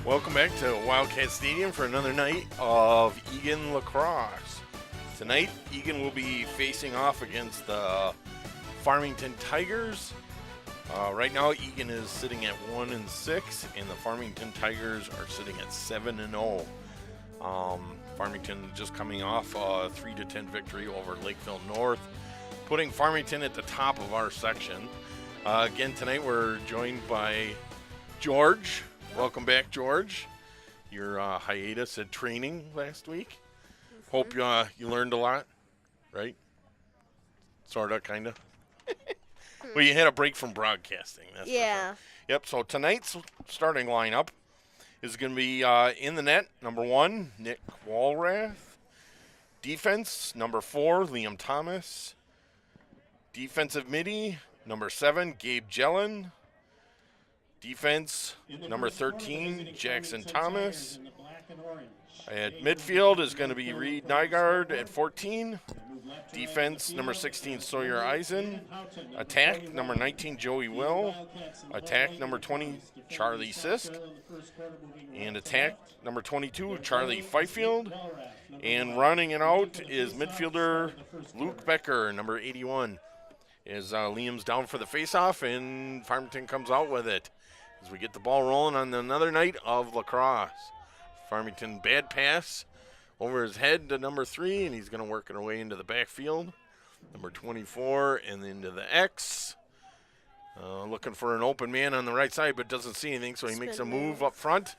Welcome back to Wildcat Stadium for another night of Eagan Lacrosse. Tonight, Eagan will be facing off against the Farmington Tigers. Right now, Eagan is sitting at 1-6, and the Farmington Tigers are sitting at 7-0. Farmington just coming off a 3-10 victory over Lakeville North, putting Farmington at the top of our section. Again, tonight we're joined by George. Welcome back, George. Your hiatus at training last week. Hope you learned a lot, right? Sort of, kind of. Well, you had a break from broadcasting. That's yeah. Yep, so tonight's starting lineup is going to be in the net, number 1, Nick Walrath. Defense, number 4, Liam Thomas. Defensive midi, number 7, Gabe Jellin. Defense, number 13, Jackson Thomas. At midfield is going to be Reed Nygaard at 14. Defense, number 16, Sawyer Eisen. Attack, number 19, Joey Will. Attack, number 20, Charlie Sisk. And attack, number 22, Charlie Fifield. And running it out is midfielder Luke Becker, number 81. As Liam's down for the faceoff, and Farmington comes out with it. As we get the ball rolling on another night of lacrosse. Farmington, bad pass over his head to number 3, and he's going to work it away into the backfield. Number 24 and into the X. Looking for an open man on the right side, but doesn't see anything, so he makes a move up front,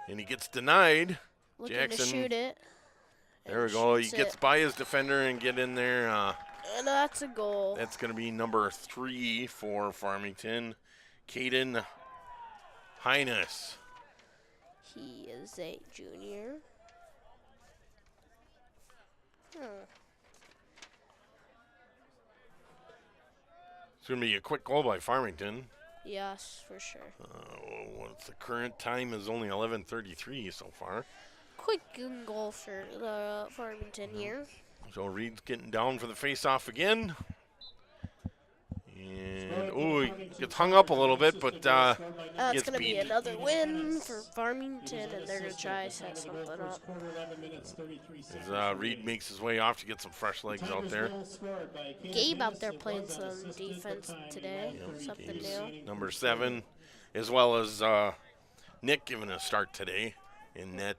and he gets denied. Looking Jackson, to shoot it. There we go. He gets by his defender and get in there. And that's a goal. That's going to be number 3 for Farmington, Caden Highness. He is a junior. It's going to be a quick goal by Farmington. Yes, for sure. What's the current time is only 11:33 so far. Quick goal for the Farmington here. So Reed's getting down for the face-off again. And, he gets hung up a little bit, but it's gets going to be beat. another win for Farmington, and they're going to try to set something up. As Reed makes his way off to get some fresh legs out there. Gabe out there playing some defense today. Something new. Number 7, as well as Nick giving a start today in net.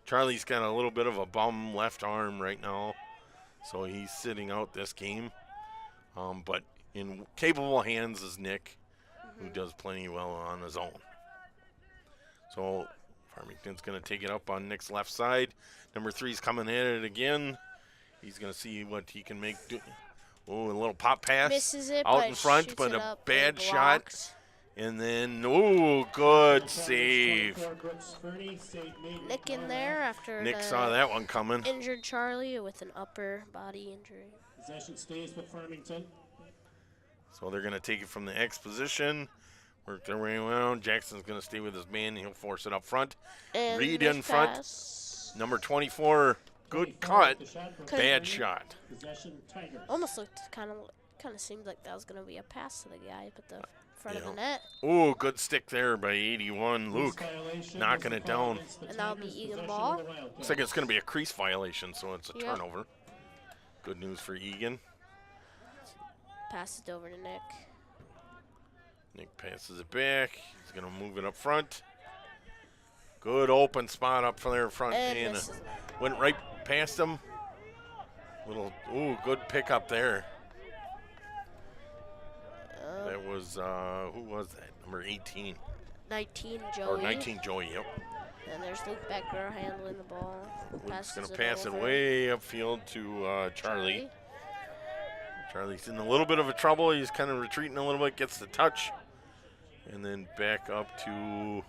Charlie's got a little bit of a bum left arm right now, so he's sitting out this game. But in capable hands is Nick, who does plenty well on his own. So Farmington's going to take it up on Nick's left side. Number 3's coming at it again. He's going to see what he can make. A little pop pass. Misses it, out in front, but a bad shot. And then, good save. Nick in there after Nick saw that one coming. Injured Charlie with an upper body injury. Possession stays with Farmington. So they're going to take it from the X position, work their way around. Jackson's going to stay with his man. He'll force it up front. And Reed in front. Pass. Number 24, good cut. Bad shot. Almost looked kind of seemed like that was going to be a pass to the guy, but the front of the net. Good stick there by 81. Luke knocking it down. And that'll be Eagan ball. Looks like it's going to be a crease violation, so it's a turnover. Good news for Eagan. Pass it over to Nick. Nick passes it back. He's going to move it up front. Good open spot up from there front. And went right past him. Good pickup there. That was, who was that? Number 18. 19, Joey. Or 19, Joey, yep. And there's Luke Becker handling the ball. Luke's going to pass it way upfield to Charlie. Charlie's in a little bit of a trouble. He's kind of retreating a little bit, gets the touch. And then back up to,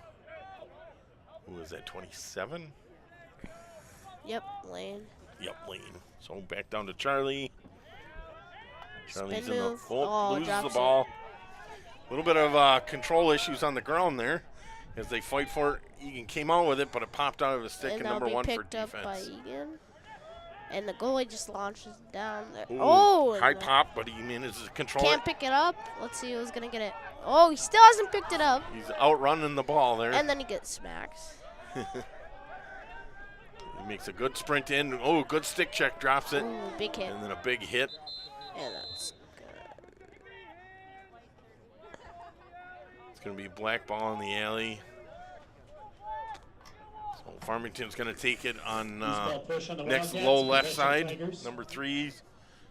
who is that, 27? Yep, Lane. Yep, Lane. So back down to Charlie. Charlie's Spin in the, move. loses the ball. A little bit of control issues on the ground there as they fight for it. Eagan came out with it, but it popped out of his stick, and number 1 for defense. Picked up by Eagan. And the goalie just launches down there. Ooh, Oh! and high the- pop, but he manages to control Can't it. pick it up. Let's see who's going to get it. Oh, he still hasn't picked it up. He's outrunning the ball there. And then he gets smacked. He makes a good sprint in. Oh, good stick check, drops it. Ooh, big hit. And then a big hit. And that's good. It's going to be black ball in the alley. So Farmington's going to take it on Ball push on the next Wildcats, low left possession side. Tigers. Number 3,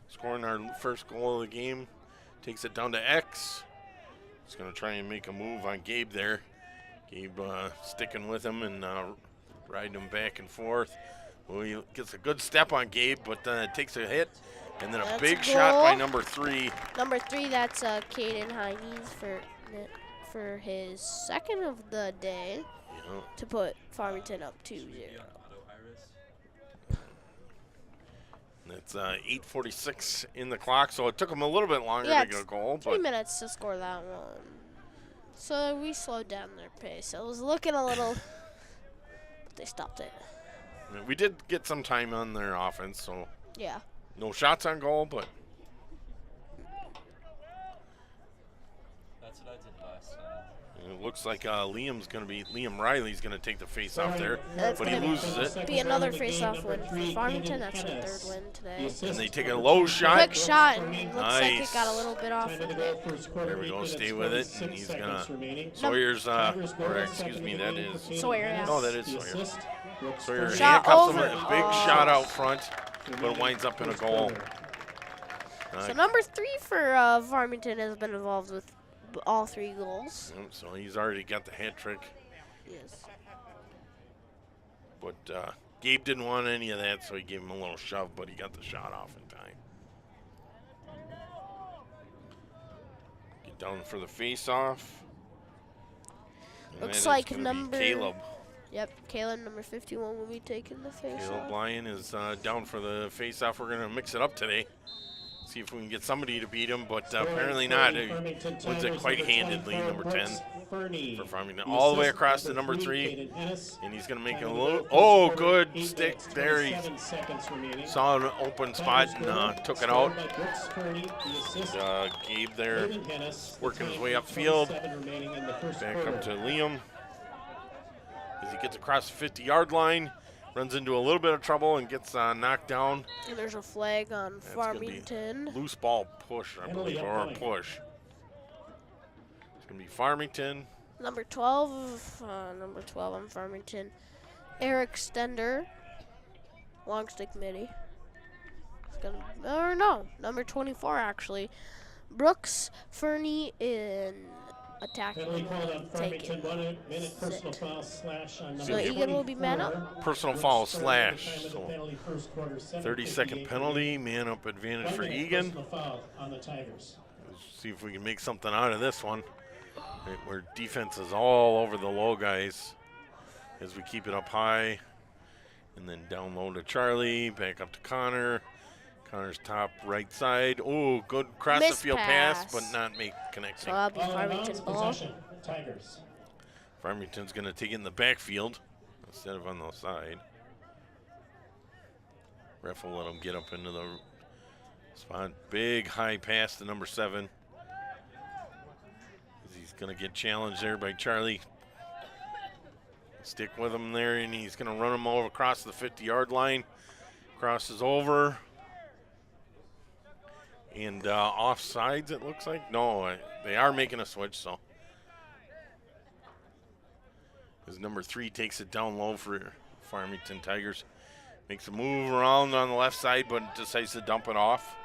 scoring our first goal of the game. Takes it down to X. He's going to try and make a move on Gabe there. Gabe sticking with him and riding him back and forth. Well, he gets a good step on Gabe, but then it takes a hit. And then a That's big a shot goal. by number 3. Number 3, that's Caden Heines for his second of the day Yeah. to put Farmington up 2-0. That's 8:46 in the clock, so it took them a little bit longer Yeah, to get a goal. 3 But minutes to score that one. So we slowed down their pace. It was looking a little, but they stopped it. we did get some time on their offense, so Yeah. no shots on goal, but That's what I did last time. it looks like Liam Riley's going to take the face off there, That's but he gonna loses it. Be another face-off win for Farmington. That's their 3rd win today. And they take a low shot. Quick shot, and it looks like it Nice. got a little bit off Time of of the it. goal, first quarter, There we 8 go, minutes, stay with it, and 46 he's seconds gonna- remaining. Sawyer's, Tigers or goal, excuse second me, of that the game is. for Sawyer, Caden yeah. No, that is The Sawyer. assist, Brooks Sawyer Furman. Shot handcuffs him over. with a big Oh. shot out front, but it winds up in a First goal. quarter. So number 3 for Farmington has been involved with all 3 goals. So he's already got the hat trick, Yes. but Gabe didn't want any of that, so he gave him a little shove, but he got the shot off in time. Get down for the face-off. And Looks that is like gonna be number- Caleb. Yep, Caleb, number 51, will be taking the face Caleb off. Lyon is down for the face-off. We're going to mix it up today. See if we can get somebody to beat him, but apparently not. He Farmington wins it Tigers, quite number handedly, 24, number 10 Brooks Furman. for Farmington. The All the way assist, across to number number 3, Caden Ennis. and he's going to make Time a of the little. goal, first Oh, quarter, good 8 stick minutes, there. He 27 seconds remaining. saw an open spot Tigers goal, and took it scored out. by Brooks Furman. The assist, Gabe there Caden Ennis. working his Time way of upfield. 27 remaining in the first Back quarter. up to Liam as he gets across the 50-yard line. Runs into a little bit of trouble and gets knocked down. And there's a flag on That's gonna be Farmington. Loose ball push, I Penalty believe, or a upcoming. push. It's going to be Farmington. Number 12 on Farmington. Eric Stender. Long stick midi. It's gonna, or no, number 24 actually. Brooks Fernie in attacking. Penalty called on Farmington, Taken. 1 minute personal foul slash on So number Eagan will be man 24. up. Personal Brooks foul Furman, slash. time of the So penalty, first quarter, 30-second 7:58 penalty, man up advantage 1 for minute Eagan. personal foul on the Tigers. See if we can make something out of this one. Right, where defense is all over the low guys as we keep it up high. And then down low to Charlie, back up to Connor. Connor's top right side. Oh, good cross the Missed field pass, pass. but not make So connecting. that'll be Ball in Farmington bounds, ball. possession, Tigers. Farmington's going to take it in the backfield instead of on the side. Ref will let him get up into the spot. Big high pass to number 7. He's going to get challenged there by Charlie. Stick with him there, and he's going to run him over across the 50-yard line. Crosses over. And offsides, it looks like. No, they are making a switch, so. As number 3 takes it down low for Farmington Tigers. Makes a move around on the left side, but decides to dump it off.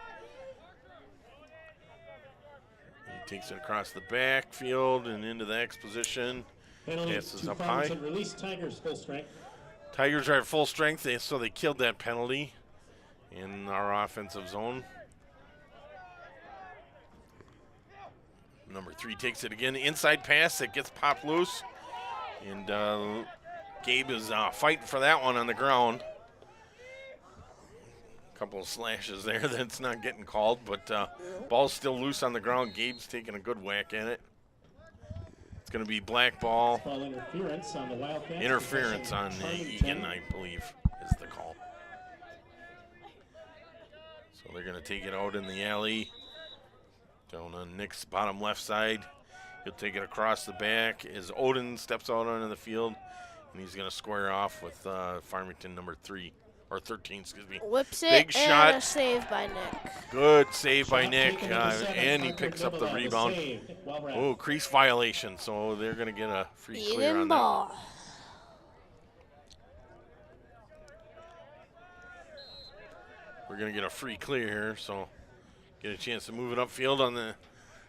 He takes it across the backfield and into the X position. Penalty Passes to up high. Farmington, release Tigers full strength. Tigers are at full strength, so they killed that penalty in our offensive zone. Number 3 takes it again. Inside pass that gets popped loose. And Gabe is fighting for that one on the ground. Couple of slashes there that's not getting called, but ball's still loose on the ground. Gabe's taking a good whack at it. It's going to be black ball. Ball interference on the Wildcats. Interference on Possession, Eagan, Farmington. I believe, is the call. they're going to take it out in the alley. Down on Nick's bottom left side. He'll take it across the back as Odin steps out onto the field. And he's going to square off with Farmington number 13, excuse me. Whips it, Big and shot. a save by Nick. Good save by Shot Nick, taken at the 7 and he on picks dribble up the level, rebound. save. Well read. Oh, crease violation, so they're going to get a free clear Eagan on that. ball. We're going to get a free clear here, so get a chance to move it upfield on the.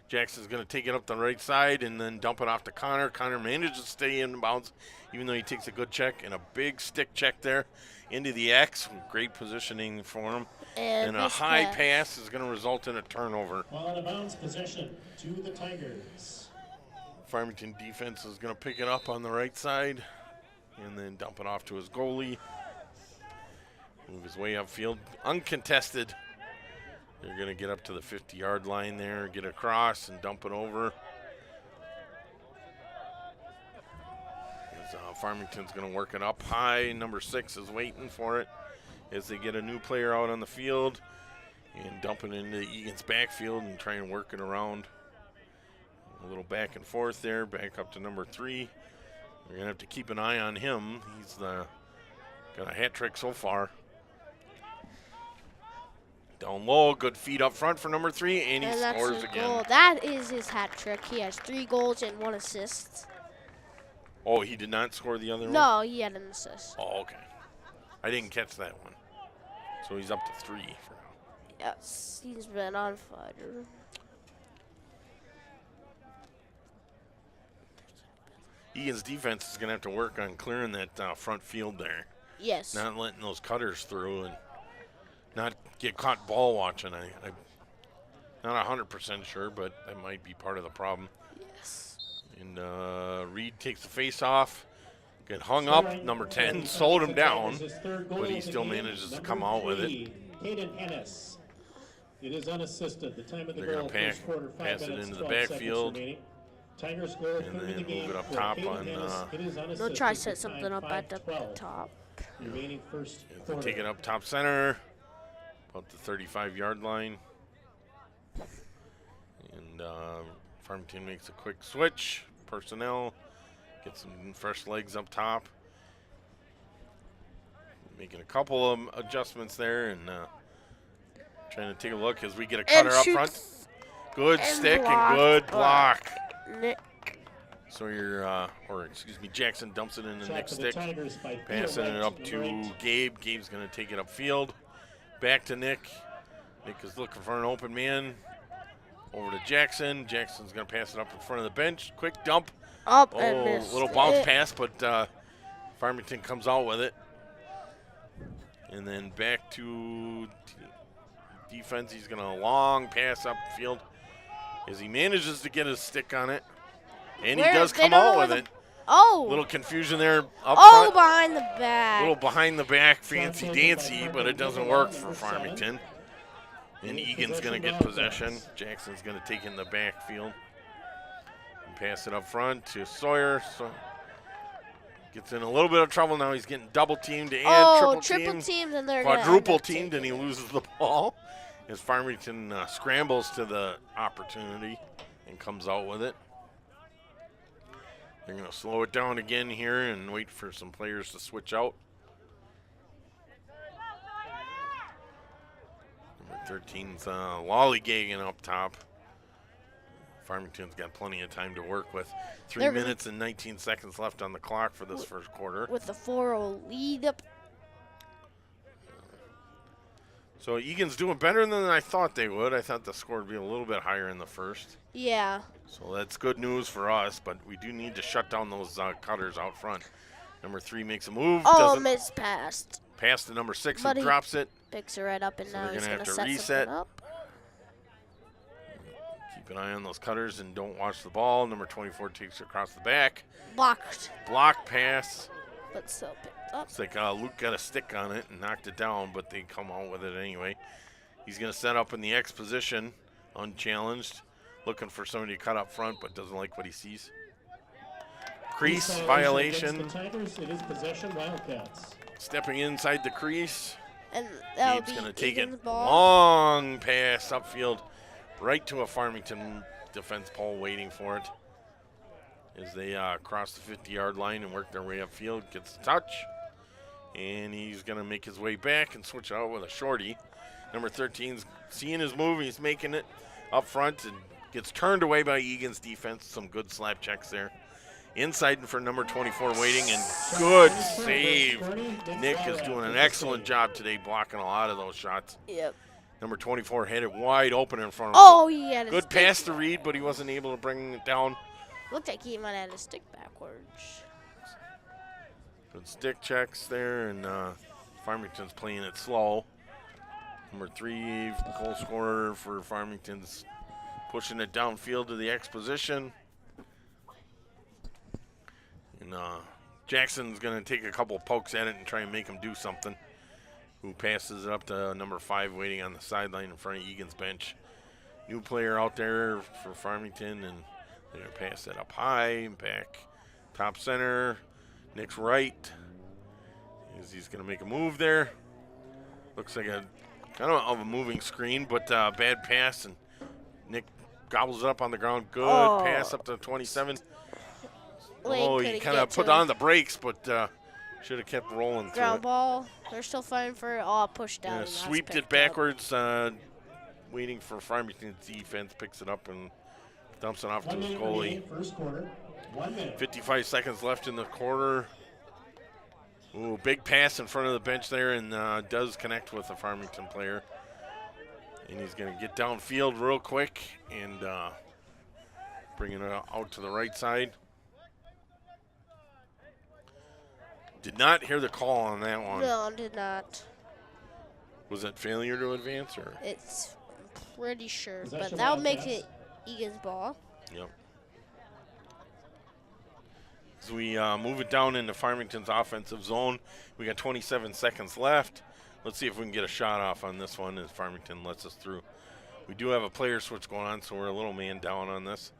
Jackson's going to take it up the right side and then dump it off to Connor. Connor manages to stay in bounds, even though he takes a good check and a big stick check there into the X. Great positioning for him. And a nice high pass is going to result in a turnover. Ball out of bounds possession to the Tigers. Farmington defense is going to pick it up on the right side and then dump it off to his goalie. Move his way upfield. Uncontested. They're going to get up to the 50-yard line there, get across, and dump it over. Farmington's going to work it up high. Number 6 is waiting for it as they get a new player out on the field and dump it into Egan's backfield and try and work it around. A little back and forth there, back up to number 3. We're going to have to keep an eye on him. He's got a hat trick so far. Down low, good feed up front for number 3, and he that's scores his again. goal. That is his hat trick. He has 3 goals and 1 assist. Oh, he did not score the other one? No, he had an assist. Oh, okay. I didn't catch that one. So he's up to 3 for now. Yes, he's been on fire. Egan's defense is going to have to work on clearing that front field there. Yes. Not letting those cutters through and not get caught ball watching. I'm not 100% sure, but that might be part of the problem. Yes. And Reed takes the face off, get hung up. Number 10 sold him down, but he still manages to come out with it. Caden Ennis. It is unassisted. The time of the They're goal, gonna first quarter, 5 pass it minutes, into the 12 seconds backfield. remaining. Tigers goal, And third in then the move game it up for top Caden on, Ennis. It is They'll unassisted. try to The set something time, up at the 5:12. top. Remaining first They quarter. take it up top center, about the 35-yard line. And Farmington makes a quick switch. Personnel, get some fresh legs up top. Making a couple of adjustments there and trying to take a look as we get a cutter up front. Good stick and good block. Nick. So Jackson dumps it into Shot Nick's to the stick. Tigers by Passing it up Theo to Wright. Gabe. Gabe's going to take it upfield. Back to Nick. Nick is looking for an open man. Over to Jackson. Jackson's going to pass it up in front of the bench. Quick dump. Up and missed. Little bounce it. pass, but Farmington comes out with it. And then back to defense. He's going to long pass upfield as he manages to get his stick on it. And he does come out with it. Oh. Little confusion there up Oh, front. behind the back. Little behind the back, fancy dancy, but it doesn't work for Farmington. And Egan's going to get possession. Jackson's going to take in the backfield and pass it up front to Sawyer. So gets in a little bit of trouble now. He's getting double teamed and triple teamed, and they're gonna quadruple end up teamed, taking and he loses the ball as Farmington scrambles to the opportunity and comes out with it. They're going to slow it down again here and wait for some players to switch out. Number 13's lollygagging up top. Farmington's got plenty of time to work with. 3 minutes and 19 seconds left on the clock for this first quarter. With the 4-0 lead up. So Egan's doing better than I thought they would. I thought the score would be a little bit higher in the first. Yeah. So that's good news for us, but we do need to shut down those cutters out front. Number 3 makes a move. Oh, missed pass. Pass to number 6 But and he drops it. Picks it right up, and So now they're he's gonna going have to to set reset. something up. Keep an eye on those cutters and don't watch the ball. Number 24 takes it across the back. Blocked, Block pass. but still picked up. It's like Luke got a stick on it and knocked it down, but they come out with it anyway. He's going to set up in the X position, unchallenged, looking for somebody to cut up front, but doesn't like what he sees. Crease Against violation. the Tigers, it is possession Wildcats. Stepping inside the crease. And that'll Gabe's be going to take it. Egan's ball. Long pass upfield, right to a Farmington defense pole waiting for it. As they cross the 50-yard line and work their way upfield, gets the touch. And he's going to make his way back and switch out with a shorty. Number 13's seeing his move. He's making it up front and gets turned away by Egan's defense. Some good slap checks there. Inside for number 24 waiting, and good save. Nick is doing an excellent job today blocking a lot of those shots. Yep. Number 24 had it wide open in front of him. Oh, he had his Good stick. pass to Reed, but he wasn't able to bring it down. Looked like he might have had his stick backwards. Good stick checks there, and Farmington's playing it slow. Number 3, goal scorer for Farmington's pushing it downfield to the X position. And Jackson's going to take a couple pokes at it and try and make him do something. Who passes it up to number 5 waiting on the sideline in front of Egan's bench. New player out there for Farmington, and they're going to pass it up high and back. Top center, Nick's right. He's going to make a move there. Looks like a kind of a moving screen, but bad pass, and Nick gobbles it up on the ground. Good pass up to 27. Oh, he kind of put on the brakes, but should have kept rolling through Ground it. ball. They're still fighting for it. Oh, pushed down. Yeah, sweeped it backwards, waiting for Farmington's defense, picks it up and dumps it off to his goalie. First quarter. 1 minute. 55 seconds left in the quarter. Ooh, big pass in front of the bench there, and does connect with the Farmington player. And he's going to get downfield real quick and bring it out to the right side. Did not hear the call on that one. No, did not. Was it failure to advance, or? It's pretty sure, but Possession that'll make Wildcats. it Egan's ball. Yep. As we move it down into Farmington's offensive zone, we got 27 seconds left. Let's see if we can get a shot off on this one as Farmington lets us through. We do have a player switch going on, so we're a little man down on this.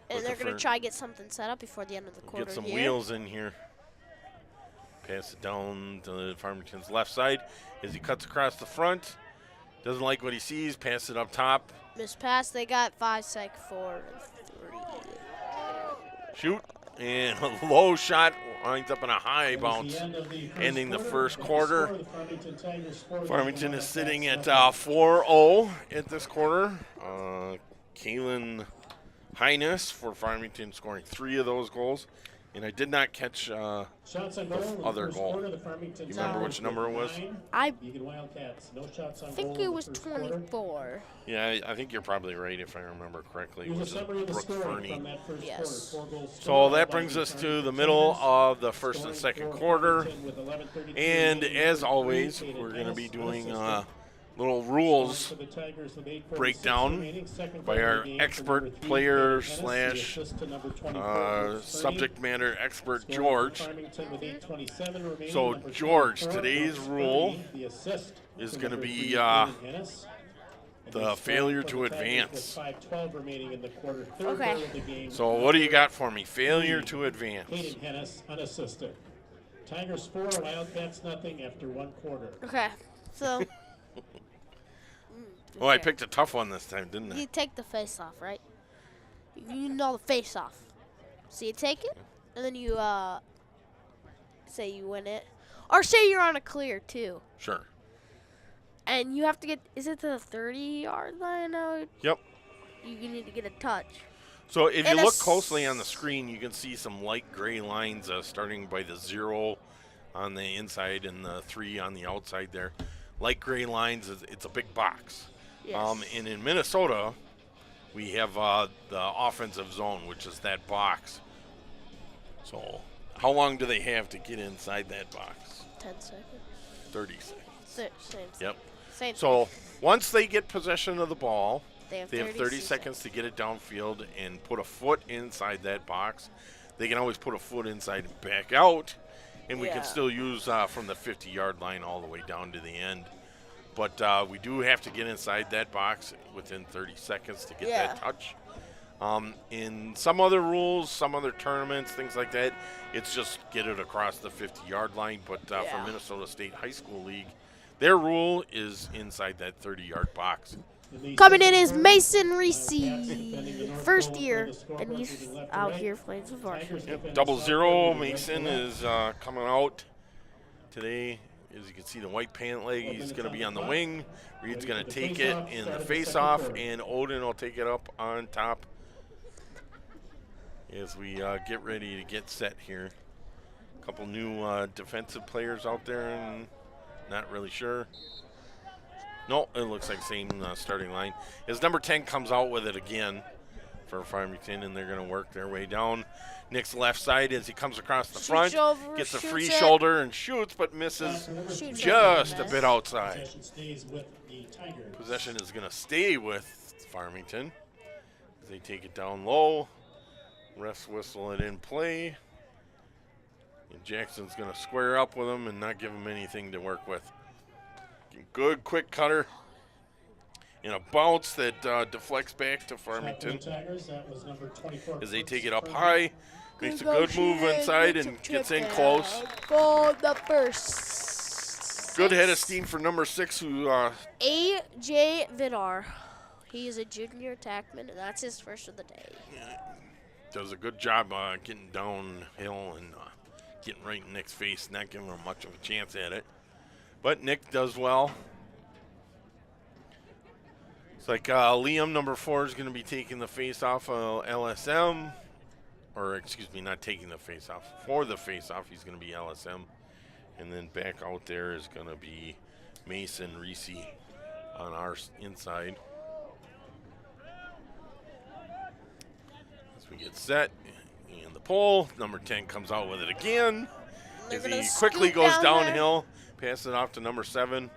And Looking they're going for- to try to get something set up before the end of the quarter Get some here. wheels in here. Pass it down to Farmington's left side as he cuts across the front. Doesn't like what he sees. Pass it up top. Miss pass. They got 5 sec 4 3. Shoot. And a low shot winds up in a high bounce, ending the first quarter. Farmington is sitting at 4-0 at this quarter. Kalen Highness for Farmington scoring 3 of those goals. And I did not catch Shots on goal in the other first goal. quarter, the Farmington You remember which number it was? I Eagan Wildcats, no shots on think goal it in the was first quarter. 24. Yeah, I think you're probably right if I remember correctly. It Here's a was summary of the Brooks scoring Fernie. from that first Yes. quarter. 4 goals So scored that by brings the us to Farmington the middle Tigers, of the first and scoring second for quarter. Farmington with 11:32 And remaining as in the always, third we're going to be period. doing Unassisted. little rules For the Tigers with 8:46 breakdown remaining, second by goal our of the game for expert number 3, player Kevin Hennis, slash the assist to number 24, Fernie. subject matter expert Scoring for George. Farmington with 8:27 remaining, So, number George, 24, today's Brooks rule Fernie, the assist is to gonna number be, 3, Kevin Hennis. And the they scored failure for to the Tigers advance. with 5:12 remaining in the quarter. Third Okay. goal of the game. So what do you got for me? Failure to advance. Hayden Hennis unassisted. Tigers 4, Wildcats nothing after 1 quarter. Okay, so Oh, I picked a tough one this time, didn't I? you take the face off, right? You know the face off. So you take it, and then you say you win it, or say you're on a clear too, Sure. and you have to get. Is it to the 30-yard line? No, Yep. you need to get a touch. So if you And a look closely on the s- screen, you can see some light gray lines starting by the 0 on the inside and the 3 on the outside there. Light gray lines, it's a big box. Yes. And in Minnesota, we have the offensive zone, which is that box. So how long do they have to get inside that box? 10 seconds. 30 seconds. Same. Yep. Same. So once they get possession of the ball, they have they have 30 seconds to get it downfield and put a foot inside that box. They can always put a foot inside and back out, and we Yeah. can still use from the 50-yard line all the way down to the end. But we do have to get inside that box within 30 seconds to get that touch. In some other rules, some other tournaments, things like that, it's just get it across the 50-yard line. But for Yeah. Minnesota State High School League, Their rule is inside that 30-yard box. Coming in is Mason Reese, first year, and he's out here playing some varsity. Yep, 0-0. Mason is coming out today. As you can see, the white pant leg, he's going to be on the wing. Reed's going to take it in the face-off, and Odin will take it up on top as we get ready to get set here. A couple new defensive players out there, and not really sure. No, it looks like same starting line. As number 10 comes out with it again for Farmington, and they're going to work their way down. Nick's left side as he comes across the front, gets a free shoulder and shoots, but misses just a bit outside. Possession is going to stay with Farmington as they take it down low. Refs whistle it in play. And Jackson's going to square up with him and not give him anything to work with. Good quick cutter and a bounce that deflects back to Farmington as they take it up high. Makes a good move inside and gets in close. Goal the first. Good head of steam for number 6, who A.J. Vidar. He is a junior attackman, and that's his first of the day. does a good job getting downhill and getting right in Nick's face, not giving him much of a chance at it. But Nick does well. It's like Liam, number 4, is going to be taking the face off of LSM. Or, excuse me, not taking the face off. For the face off, he's going to be LSM. And then back out there is going to be Mason Reese on our inside. As we get set, and the pull, number 10 comes out with it again. As he quickly goes downhill, passes it off to number 7.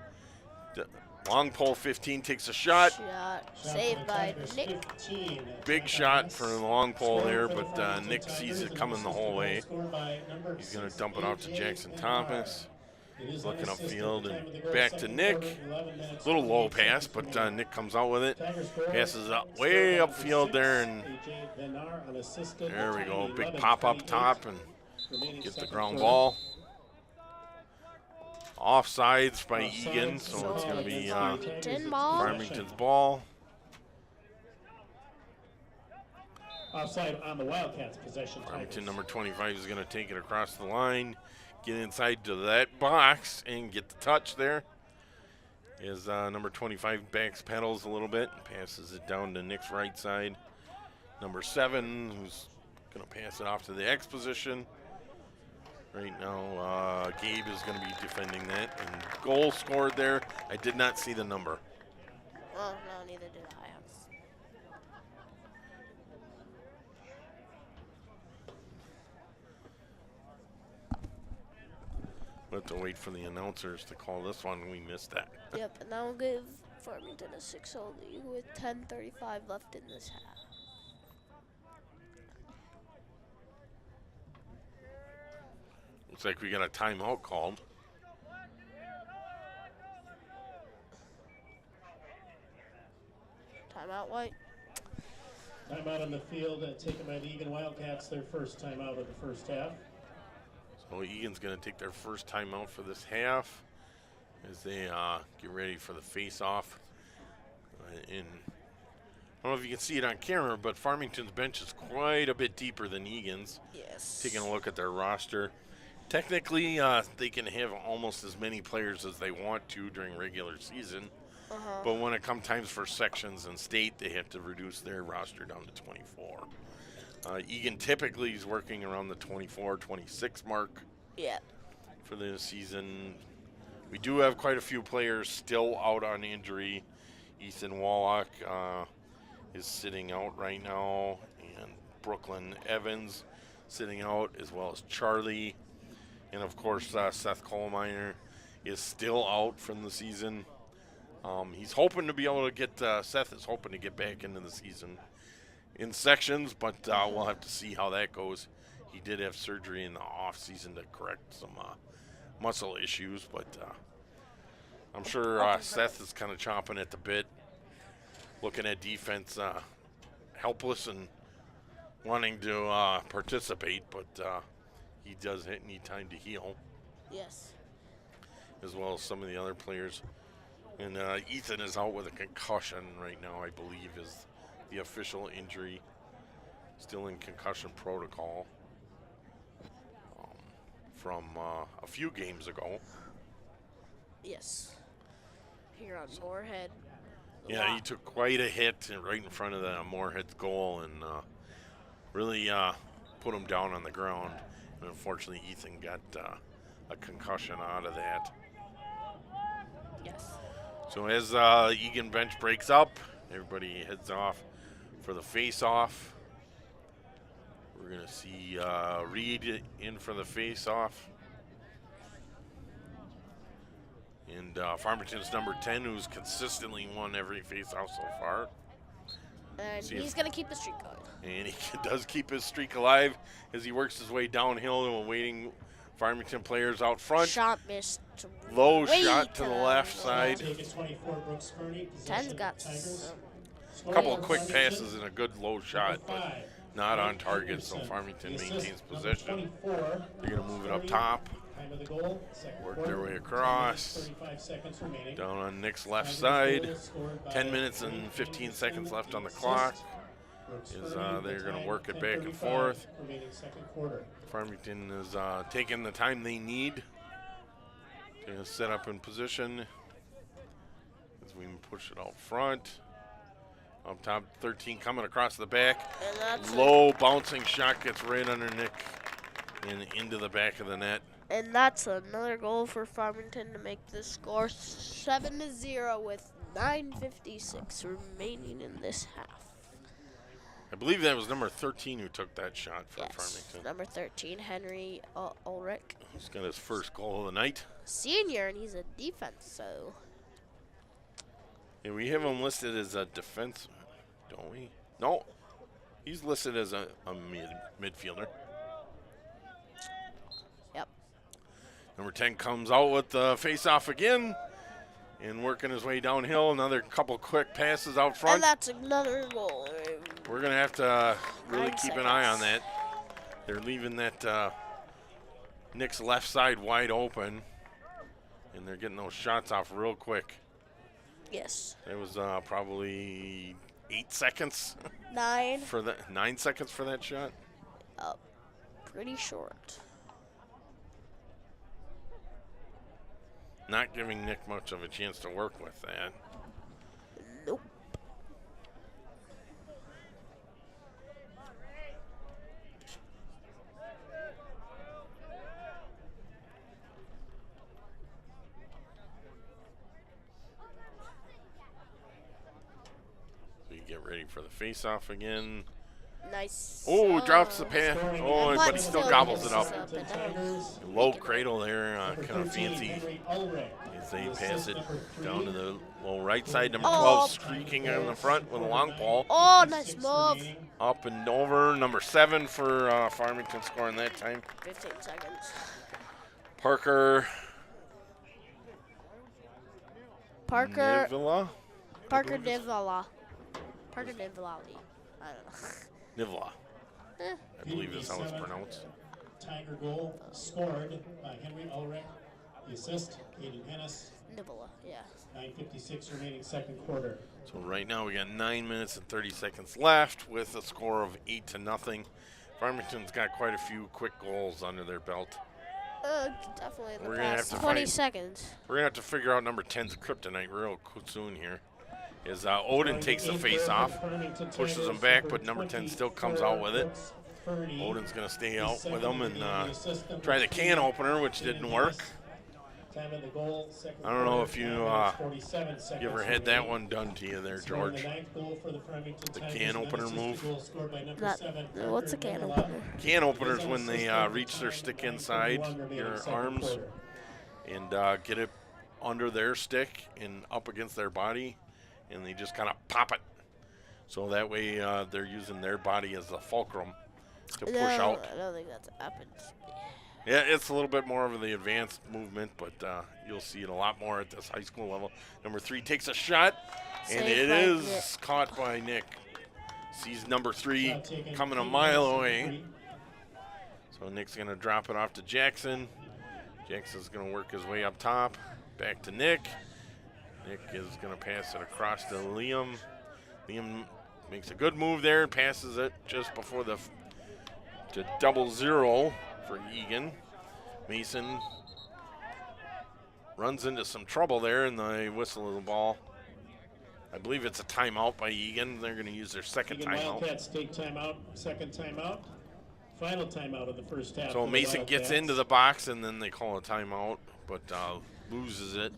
Long pole 15 takes a shot. Saved by Nick. Big shot for the long pole there, but Nick sees it coming the whole way. He's going to dump it out to Jackson Thomas. Looking upfield and back to Nick. A little low pass, but Nick comes out with it. Passes up way upfield there, and there we go. Big pop up top and get the ground ball. Offsides by Eagan, so it's going to be Farmington's ball. Offside on the Wildcats possession. Farmington number 25 is going to take it across the line, get inside to that box, and get the touch there. As number 25 backs pedals a little bit, passes it down to Nick's right side. Number 7, who's going to pass it off to the X position. Right now, Gabe is going to be defending that. And goal scored there. I did not see the number. Oh, no, neither did I. We'll have to wait for the announcers to call this one. We missed that. Yep, and that will give Farmington a 6-0 lead with 10:35 left in this half. Looks like we got a timeout called. Timeout, White. Timeout on the field taken by the Eagan Wildcats, their first timeout of the first half. So Eagan's going to take their first timeout for this half as they get ready for the face-off. I don't know if you can see it on camera, but Farmington's bench is quite a bit deeper than Eagan's. Yes. Taking a look at their roster. Technically, they can have almost as many players as they want to during regular season. But when it comes times for sections and state, they have to reduce their roster down to 24. Eagan typically is working around the 24, 26 mark for the season. We do have quite a few players still out on injury. Ethan Wallach is sitting out right now, and Brooklyn Evans sitting out, as well as Charlie. And, of course, Seth Coleminer is still out from the season. He's hoping to be able to get Seth is hoping to get back into the season in sections, but we'll have to see how that goes. He did have surgery in the off season to correct some muscle issues, but I'm sure Seth is kind of chomping at the bit, looking at defense helpless and wanting to participate, but he does need time to heal. Yes. as well as some of the other players. And Ethan is out with a concussion right now, I believe, is the official injury. Still in concussion protocol from a few games ago. Yes. Here on Moorhead. Yeah, he took quite a hit right in front of the Moorhead's goal and really put him down on the ground. And unfortunately, Ethan got a concussion out of that. Yes. So as Eagan bench breaks up, everybody heads off for the face-off. We're going to see Reed in for the face-off. And Farmington's number 10, who's consistently won every face-off so far. And he's going to keep the streak going. And he does keep his streak alive as he works his way downhill and awaiting Farmington players out front. Shot missed. Low way shot to the left side. 10's got some. A couple of quick passes and a good low shot, but not on target, so Farmington maintains possession. They're going to move it up top. Work their way across. Down on Nick's left side. 10 minutes and 15 seconds left on the clock. They're going to work it back and forth. Farmington is taking the time they need to set up in position as we push it out front. Up top, 13 coming across the back. Low bouncing shot gets right under Nick and into the back of the net. And that's another goal for Farmington to make the score 7-0 with 9:56 remaining in this half. I believe that was number 13 who took that shot for Yes, Farmington. number 13, Henry Ulrich. He's got his first goal of the night. Senior, and he's a defense, so. Yeah, we have him listed as a defense, don't we? No, he's listed as a midfielder. Yep. Number 10 comes out with the face-off again and working his way downhill. Another couple quick passes out front. And that's another goal. We're going to have to really 9 keep an eye on seconds. that. They're leaving that Nick's left side wide open, and they're getting those shots off real quick. Yes. It was probably 8 seconds. 9. For 9 seconds for that shot. Pretty short. Not giving Nick much of a chance to work with that. Nope. So you get ready for the face-off again. Nice. Oh, drops the pass. Oh, but he still gobbles it up. up. Low cradle there, kind of fancy. As they pass it down to the low right side. Number 12 streaking on the front with a long ball. Oh, nice move. Up and over. Number 7 for Farmington scoring that time. 15 seconds. Parker Nivilla? Parker Nivala. Parker Nivalali. I don't know. Nivla, I believe is how it's pronounced. Tiger goal scored by Henry Ulrich. The assist, Aiden Hennis. Nivala, yeah. 9:56 remaining second quarter. So right now we got 9 minutes and 30 seconds left with a score of 8-0. Farmington's got quite a few quick goals under their belt. Definitely in the We're gonna past have to 20 find- seconds. We're going to have to figure out number 10's kryptonite real soon here. As Odin takes the face off, pushes him back, but number 10 still comes out with it. Odin's going to stay out with him and try the can opener, which didn't work. I don't know if you ever had that one done to you there, George. The can opener move. What's a can opener? Can openers when they reach their stick inside your arms and get it under their stick and up against their body, and they just kind of pop it. So that way they're using their body as the fulcrum to push out. I don't think that's happened. Yeah, it's a little bit more of the advanced movement, but you'll see it a lot more at this high school level. Number 3 takes a shot, and Saved it by is Nick. caught by Nick. Sees number 3 coming a mile away. So Nick's going to drop it off to Jackson. Jackson's going to work his way up top. Back to Nick. Nick is going to pass it across to Liam. Liam makes a good move there, passes it just before the to 0-0 for Eagan. Mason runs into some trouble there, and they whistle the ball. I believe it's a timeout by Eagan. They're going to use their second Eagan timeout. Wildcats take timeout, second timeout, final timeout of the first half. So for the Mason gets Wildcats. into the box, and then they call a timeout, but loses it.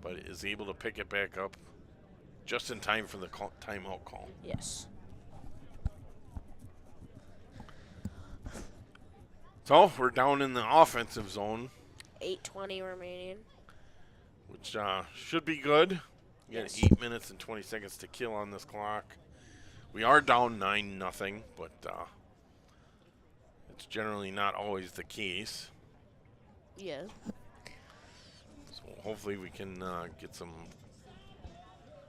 But is able to pick it back up just in time for the timeout call. Yes. So we're down in the offensive zone, 8:20 remaining. which should be good. We got Yes. 8 minutes and 20 seconds to kill on this clock. We are down 9-0, but it's generally not always the case. Yeah. So hopefully we can get some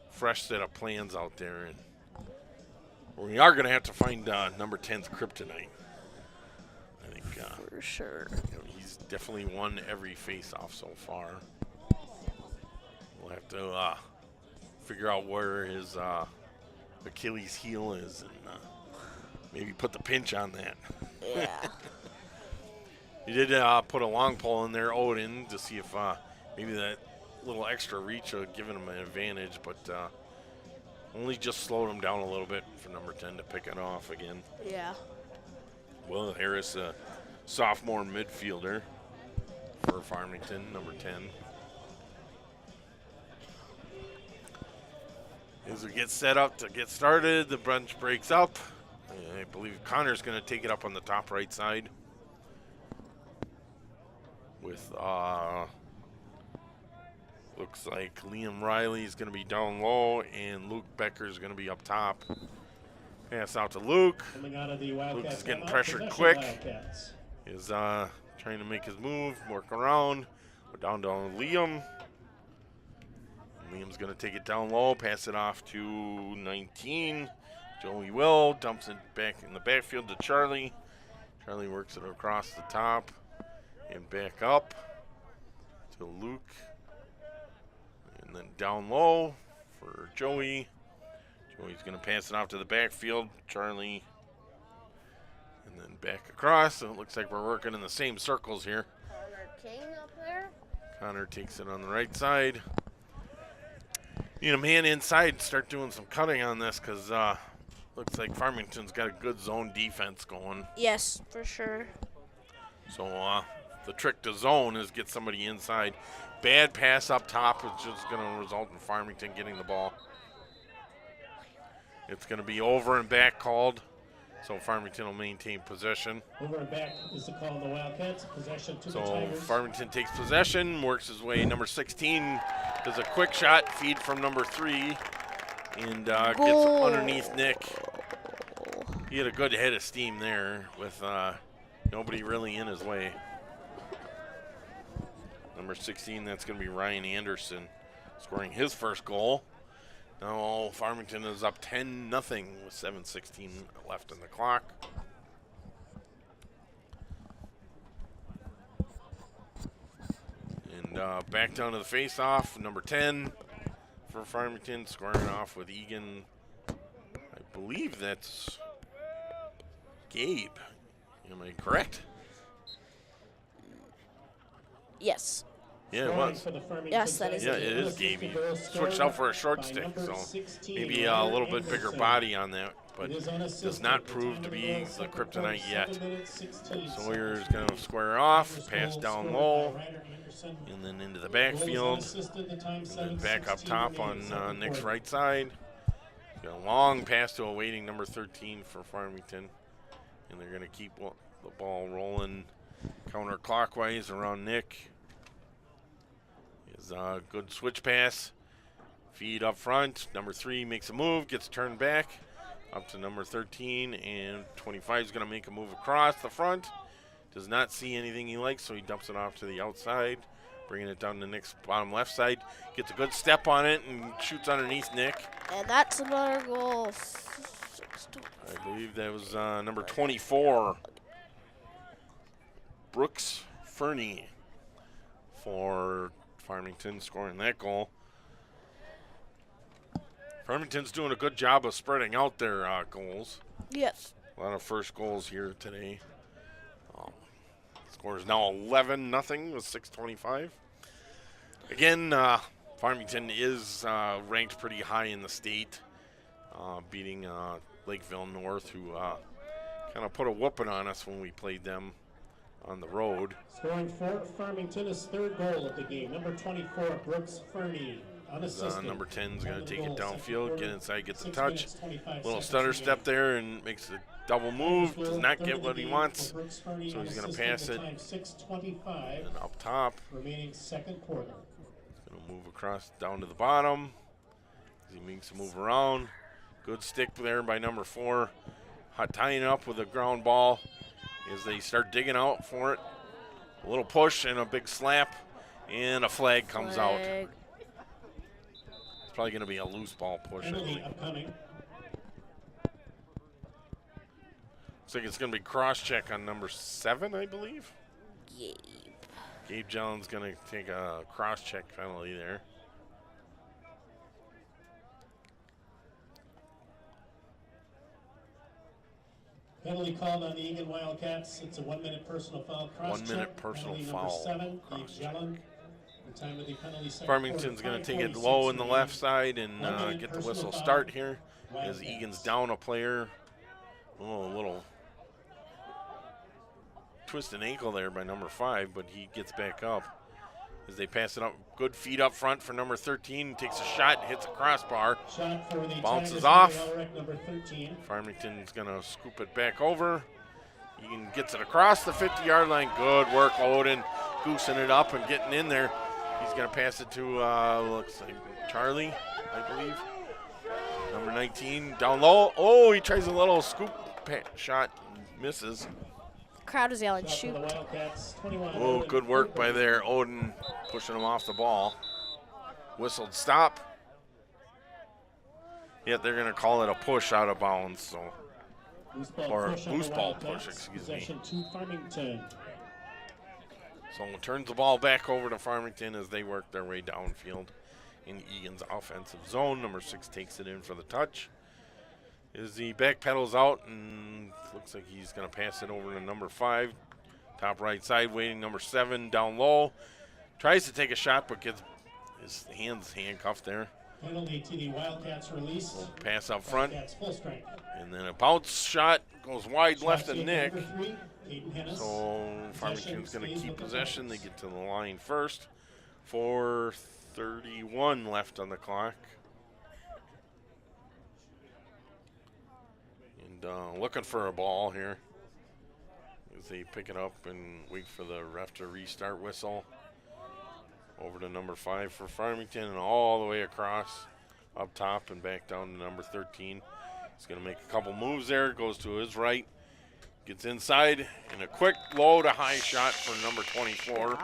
fresh set of plans out there. And we are going to have to find number 10's kryptonite. I think For sure. he's definitely won every face-off so far. We'll have to figure out where his Achilles heel is and maybe put the pinch on that. Yeah. He did put a long pole in there, Odin, to see if maybe that little extra reach would have given him an advantage, but only just slowed him down a little bit for number 10 to pick it off again. Yeah. Will Harris, a sophomore midfielder for Farmington, number 10. As we get set up to get started, the bunch breaks up. I believe Connor's going to take it up on the top right side with, looks like Liam Riley is going to be down low and Luke Becker is going to be up top. Pass out to Luke. Coming out of the Wildcats Luke's getting timeout, pressured possession quick. Wildcats. Is trying to make his move, work around. We're down to Liam. Liam's going to take it down low, pass it off to 19. Joey Will dumps it back in the backfield to Charlie. Charlie works it across the top and back up to Luke. And then down low for Joey. Joey's going to pass it off to the backfield. Charlie. And then back across. So it looks like we're working in the same circles here. Connor King up there. Connor takes it on the right side. Need a man inside, start doing some cutting on this because looks like Farmington's got a good zone defense going. Yes, for sure. So the trick to zone is get somebody inside. Bad pass up top is just going to result in Farmington getting the ball. It's going to be over and back called, so Farmington will maintain possession. Over and back is the call of the Wildcats. Possession to the So Tigers. Farmington takes possession, works his way. Number 16 does a quick shot, feed from number 3, and gets Goal. underneath Nick. He had a good head of steam there with nobody really in his way. Number 16, that's going to be Ryan Anderson scoring his first goal. Now Farmington is up 10-0 with 7:16 left in the clock. And back down to the face-off, number 10 for Farmington, squaring off with Eagan. I believe that's Gabe. Am I correct? Yes. Yeah, it Scoring was. for the Farmington Yes, that is Yeah, Tigers. it is Assisted Gabe. goal Switched scored out for a short by stick, number so 16, maybe a Ryan little bit bigger Anderson. body on that, but It is does unassisted. not The prove time to of the be goal, the second quarter, kryptonite yet. 7 minutes, 16 Sawyer's seconds. going to square off, First pass goal down scored low, by Ryder Anderson. and then into the Goal is backfield, unassisted, the time and then back up 7:16 top remaining, on second Nick's quarter. right side. Got a long pass to a waiting number 13 for Farmington, and they're going to keep the ball rolling counterclockwise around Nick. Is a good switch pass. Feed up front. Number 3 makes a move, gets turned back up to number 13, and 25 is going to make a move across the front. Does not see anything he likes, so he dumps it off to the outside, bringing it down to Nick's bottom left side. Gets a good step on it and shoots underneath Nick. And that's another goal. I believe that was number 24, Brooks Fernie for Farmington, scoring that goal. Farmington's doing a good job of spreading out their goals. Yes. A lot of first goals here today. Score is now 11-0 with 6:25. Again, Farmington is ranked pretty high in the state, beating Lakeville North, who kind of put a whooping on us when we played them on the road. Scoring for Farmington, his third goal of the game. Number 24, Brooks Fernie. Number 10 is going to take it downfield, get inside, get the touch. Little stutter step there and makes a double move. Does not get what he wants, so he's going to pass it. And up top, remaining second quarter. He's going to move across down to the bottom. He makes a move around. Good stick there by number 4. Tying up with a ground ball as they start digging out for it. A little push and a big slap, and a flag comes out. It's probably going to be a loose ball push. Upcoming. Looks like it's going to be cross check on number 7, I believe. Gabe Jones going to take a cross check penalty there. Penalty called on the Eagan Wildcats. It's a 1-minute personal foul. Cross 1 minute personal foul. Number 7, Cross Gabe Jellin. The time of the penalty, Farmington's going to take it low in the left side and get the whistle start here as Egan's down a player. Oh, a little twisted ankle there by number 5, but he gets back up as they pass it up. Good feet up front for number 13. Takes a shot, hits a crossbar, bounces off. Farmington's going to scoop it back over. Egan gets it across the 50-yard line. Good work, Odin, goosing it up and getting in there. He's going to pass it to, looks like Charlie, I believe. Number 19, down low. Oh, he tries a little scoop shot, misses. Crowd is yelling, shoot. Oh, good work by there. Odin pushing him off the ball. Whistled stop. Yet they're going to call it a push out of bounds, so. Or a loose ball push, excuse me. So turns the ball back over to Farmington as they work their way downfield in Egan's offensive zone. Number 6 takes it in for the touch. As he back pedals out and looks like he's going to pass it over to number 5. Top right side waiting, number 7 down low. Tries to take a shot but gets his hands handcuffed there. Penalty to the Wildcats release. Pass up front. Full strength. And then a bounce shot goes wide left to Nick. So Farmington's going to keep possession. They get to the line first. 4:31 left on the clock. And looking for a ball here as they pick it up and wait for the ref to restart whistle. Over to number 5 for Farmington and all the way across up top and back down to number 13. He's going to make a couple moves there. Goes to his right. Gets inside and a quick low to high shot for number 24.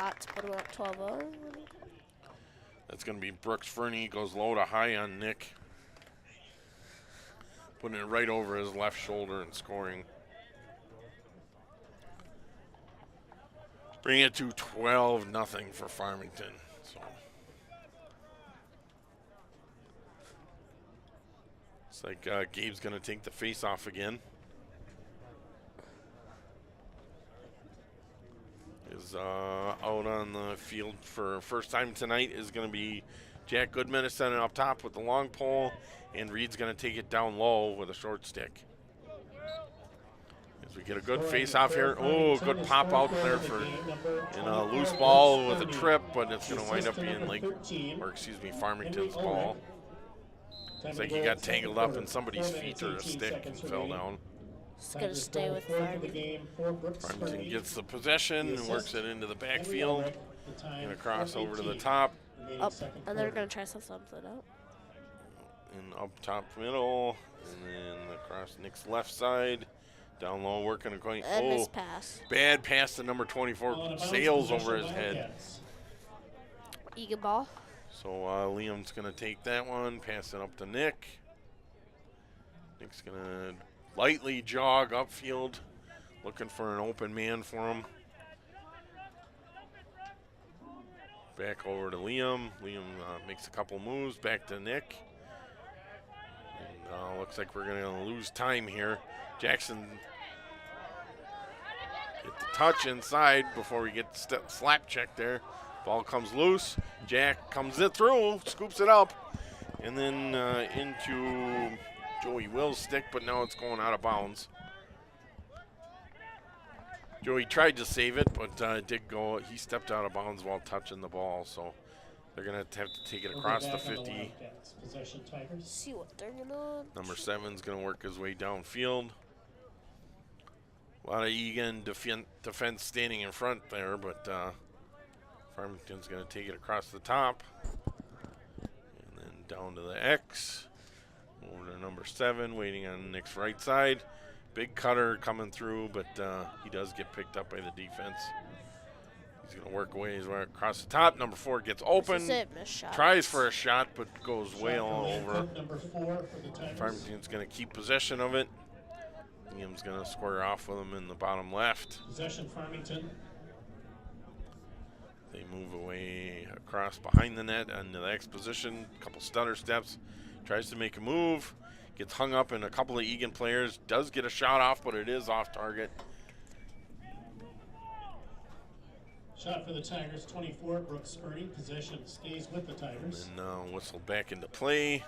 That's going to be Brooks Fernie. Goes low to high on Nick. Putting it right over his left shoulder and scoring. Bring it to 12-0 for Farmington. So it's like Gabe's going to take the face off again. Is out on the field for first time tonight is going to be Jack Goodman standing up top with the long pole, and Reed's going to take it down low with a short stick. As we get a good face off here. Oh, good pop out there for in a loose ball with a trip, but it's going to wind up being Farmington's ball. It's like he got tangled up in somebody's feet or a stick and fell down. It's going to stay with Farmington. Farmington gets the possession and works it into the backfield. Going to cross over to the top. Up, and they're going to try something up. And up top middle, and then across Nick's left side. Down low, working a coin. And miss pass. Bad pass to number 24. Sails over his head. Eagan ball. So Liam's going to take that one, pass it up to Nick. Nick's going to lightly jog upfield, looking for an open man for him. Back over to Liam. Liam makes a couple moves. Back to Nick. And, looks like we're going to lose time here. Jackson get the touch inside before we get slap check there. Ball comes loose. Jack comes it through, scoops it up, and then into Joey Will's stick, but now it's going out of bounds. Joey tried to save it, but it did go. He stepped out of bounds while touching the ball, so they're going to have to take it across the 50. See what they're gonna. Number 7's going to work his way downfield. A lot of Eagan defense standing in front there, but Farmington's going to take it across the top. And then down to the X. Over to number 7, waiting on Nick's right side. Big cutter coming through, but he does get picked up by the defense. He's going to work away his way across the top. Number 4 gets open. Tries for a shot, but goes way all over. Farmington's going to keep possession of it. Liam's going to square off with him in the bottom left. Possession, Farmington. They move away across behind the net into the X position. A couple stutter steps. Tries to make a move. Gets hung up in a couple of Eagan players. Does get a shot off, but it is off target. Shot for the Tigers, 24. Brooks earning possession, stays with the Tigers. And whistle back into play.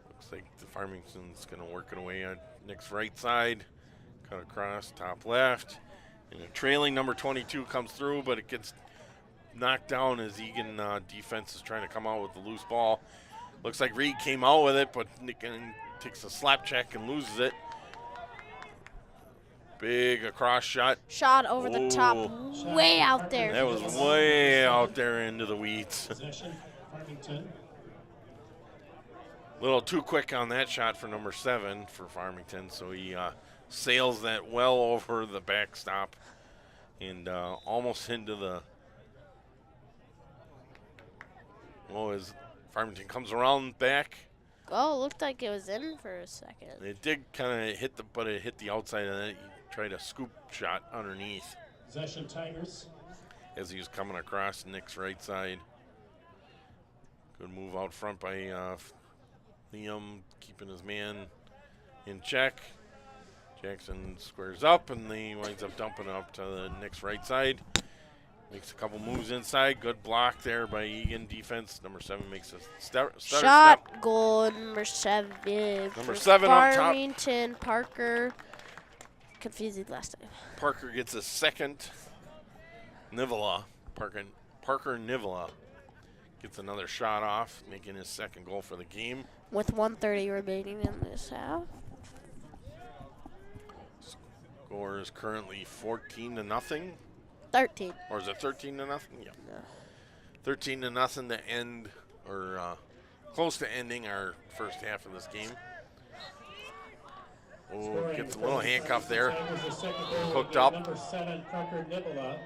Looks like the Farmington's going to work it away on Nick's right side. Cut across, top left. And a trailing number 22 comes through, but it gets knocked down as Eagan defense is trying to come out with the loose ball. Looks like Reed came out with it, but Nick takes a slap check and loses it. Big across shot. Shot over the top, way out there. That was way out there into the weeds. Possession, Farmington. A little too quick on that shot for number 7 for Farmington, so he sails that well over the backstop and almost into the. As Farmington comes around back. Oh, looked like it was in for a second. It did kind of hit but it hit the outside of it. He tried a scoop shot underneath. Possession, Tigers. As he was coming across Nick's right side. Good move out front by Liam, keeping his man in check. Jackson squares up, and he winds up dumping up to the Nick's right side. Makes a couple moves inside. Good block there by Eagan defense. Number 7 makes a stutter Shot step. goal, number 7. Number 7 up top. Farmington, Parker. Confusing last name. Parker gets a second. Nivola. Parker Nivola gets another shot off, making his second goal for the game. With 1:30 remaining in this half. Score is currently 14-0. 13. Or is it 13-0? Yeah. 13-0 to end, or close to ending our first half of this game. Oh, gets a little handcuff there. Hooked up. Number 7, Parker Nivola.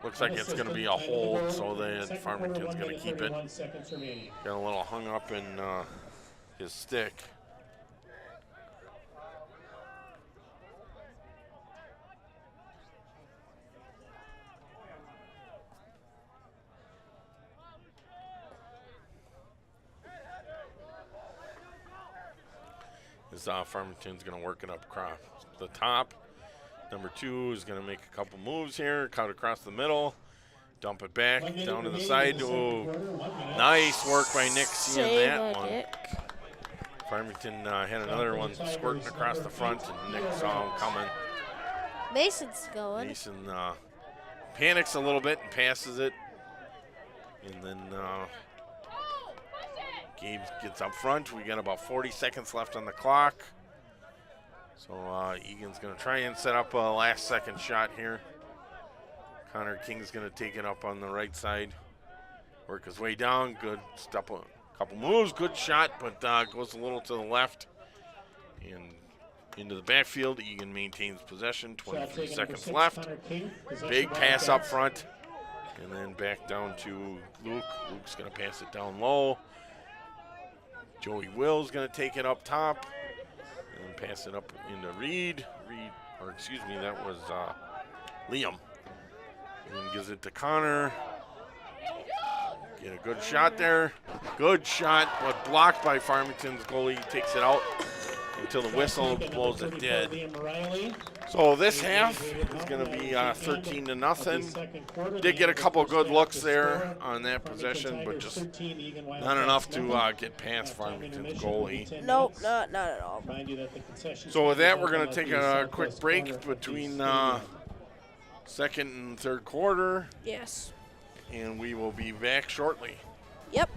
Looks like it's going to be a hold, so that Farmington's going to keep it. Got a little hung up in his stick. Farmington's going to work it up across the top. Number 2 is going to make a couple moves here, cut across the middle, dump it back, down to the side. Oh, nice work by Nick seeing that one. Farmington had another one squirting across the front, and Nick saw him coming. Mason's going. Mason panics a little bit and passes it. And then Gabe gets up front. We got about 40 seconds left on the clock. So Eagan's going to try and set up a last-second shot here. Connor King's going to take it up on the right side. Work his way down. Good step, a couple moves. Good shot, but goes a little to the left. And into the backfield. Eagan maintains possession. 23 seconds left. Big pass up front. And then back down to Luke. Luke's going to pass it down low. Joey Will's going to take it up top and pass it up into Reed. That was Liam. And gives it to Connor. Get a good shot there. Good shot, but blocked by Farmington's goalie. He takes it out until the whistle blows it dead. So this half is going to be 13-0. Did get a couple of good looks there on that possession, but just not enough to get past Farmington's goalie. Nope, not at all. So with that, we're going to take a quick break between second and third quarter, Yes. and we will be back shortly. Yep.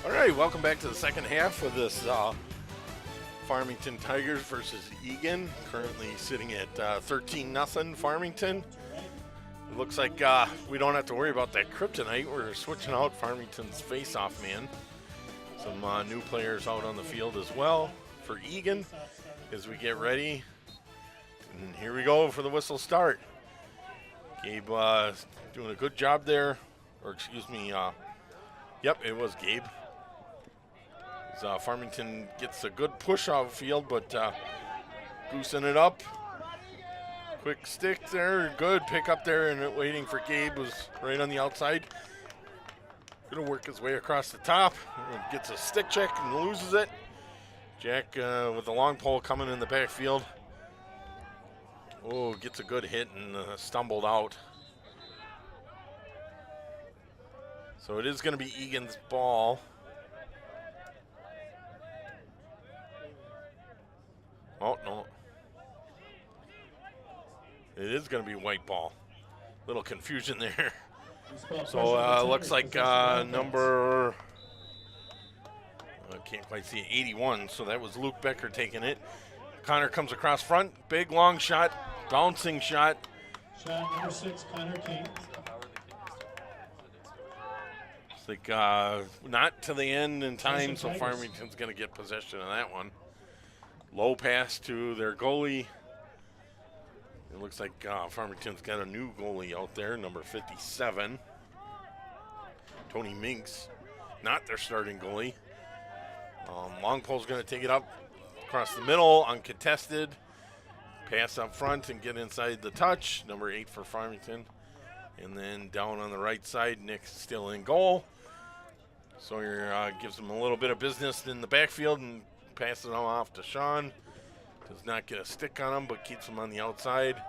All right, welcome back to the second half of this Farmington Tigers versus Eagan. Currently sitting at 13-0 Farmington. It looks like we don't have to worry about that kryptonite. We're switching out Farmington's face-off man. Some new players out on the field as well for Eagan as we get ready. And here we go for the whistle start. Gabe doing a good job there. Or excuse me, yep, it was Gabe. Farmington gets a good push outfield, but goosing it up. Quick stick there, good pick up there, and waiting for Gabe was right on the outside. Gonna work his way across the top. Gets a stick check and loses it. Jack with the long pole coming in the backfield. Oh, gets a good hit and stumbled out. So it is going to be Eagan's ball. Oh, no. It is going to be white ball. Little confusion there. So looks like number, I can't quite see it, 81. So that was Luke Becker taking it. Connor comes across front. Big long shot. Bouncing shot. Shot number 6, Connor King. It's like not to the end in time, so Farmington's going to get possession of that one. Low pass to their goalie. It looks like Farmington's got a new goalie out there, number 57. Tony Minks, not their starting goalie. Longpole's going to take it up across the middle, uncontested. Pass up front and get inside the touch. Number 8 for Farmington. And then down on the right side, Nick's still in goal. Sawyer gives him a little bit of business in the backfield and passes it off to Sean. Does not get a stick on him, but keeps him on the outside.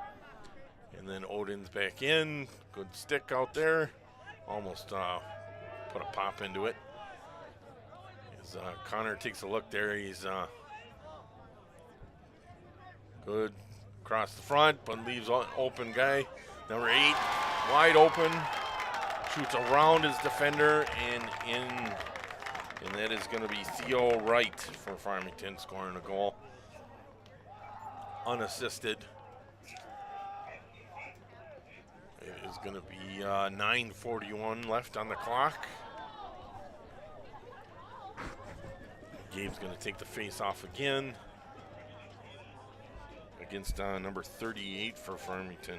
And then Odin's back in. Good stick out there. Almost put a pop into it. As Connor takes a look there, he's good across the front, but leaves an open guy. Number 8, wide open. Shoots around his defender and in. And that is going to be Theo Wright for Farmington scoring a goal. Unassisted. It is going to be 9:41 left on the clock. Gabe's going to take the face off again against number 38 for Farmington,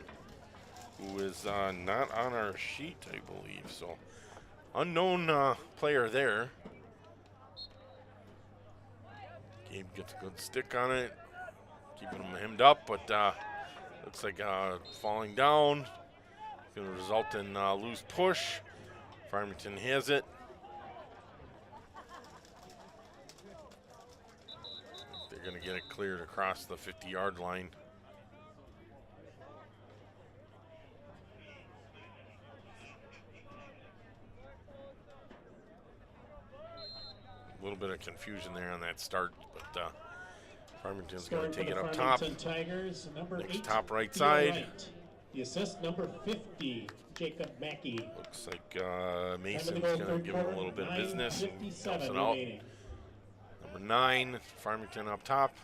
who is not on our sheet, I believe. So unknown player there. Gabe gets a good stick on it, keeping him hemmed up, but looks like falling down. Going to result in loose push. Farmington has it. They're going to get it cleared across the 50-yard line. A little bit of confusion there on that start, but Farmington's going to take it up top. Tigers, number Next 8, top right Theo side. Wright. The assist, number 50, Jacob Mackey. Looks like Mason's going to give him a little bit of business and dumps it out. Number 9, Farmington up top,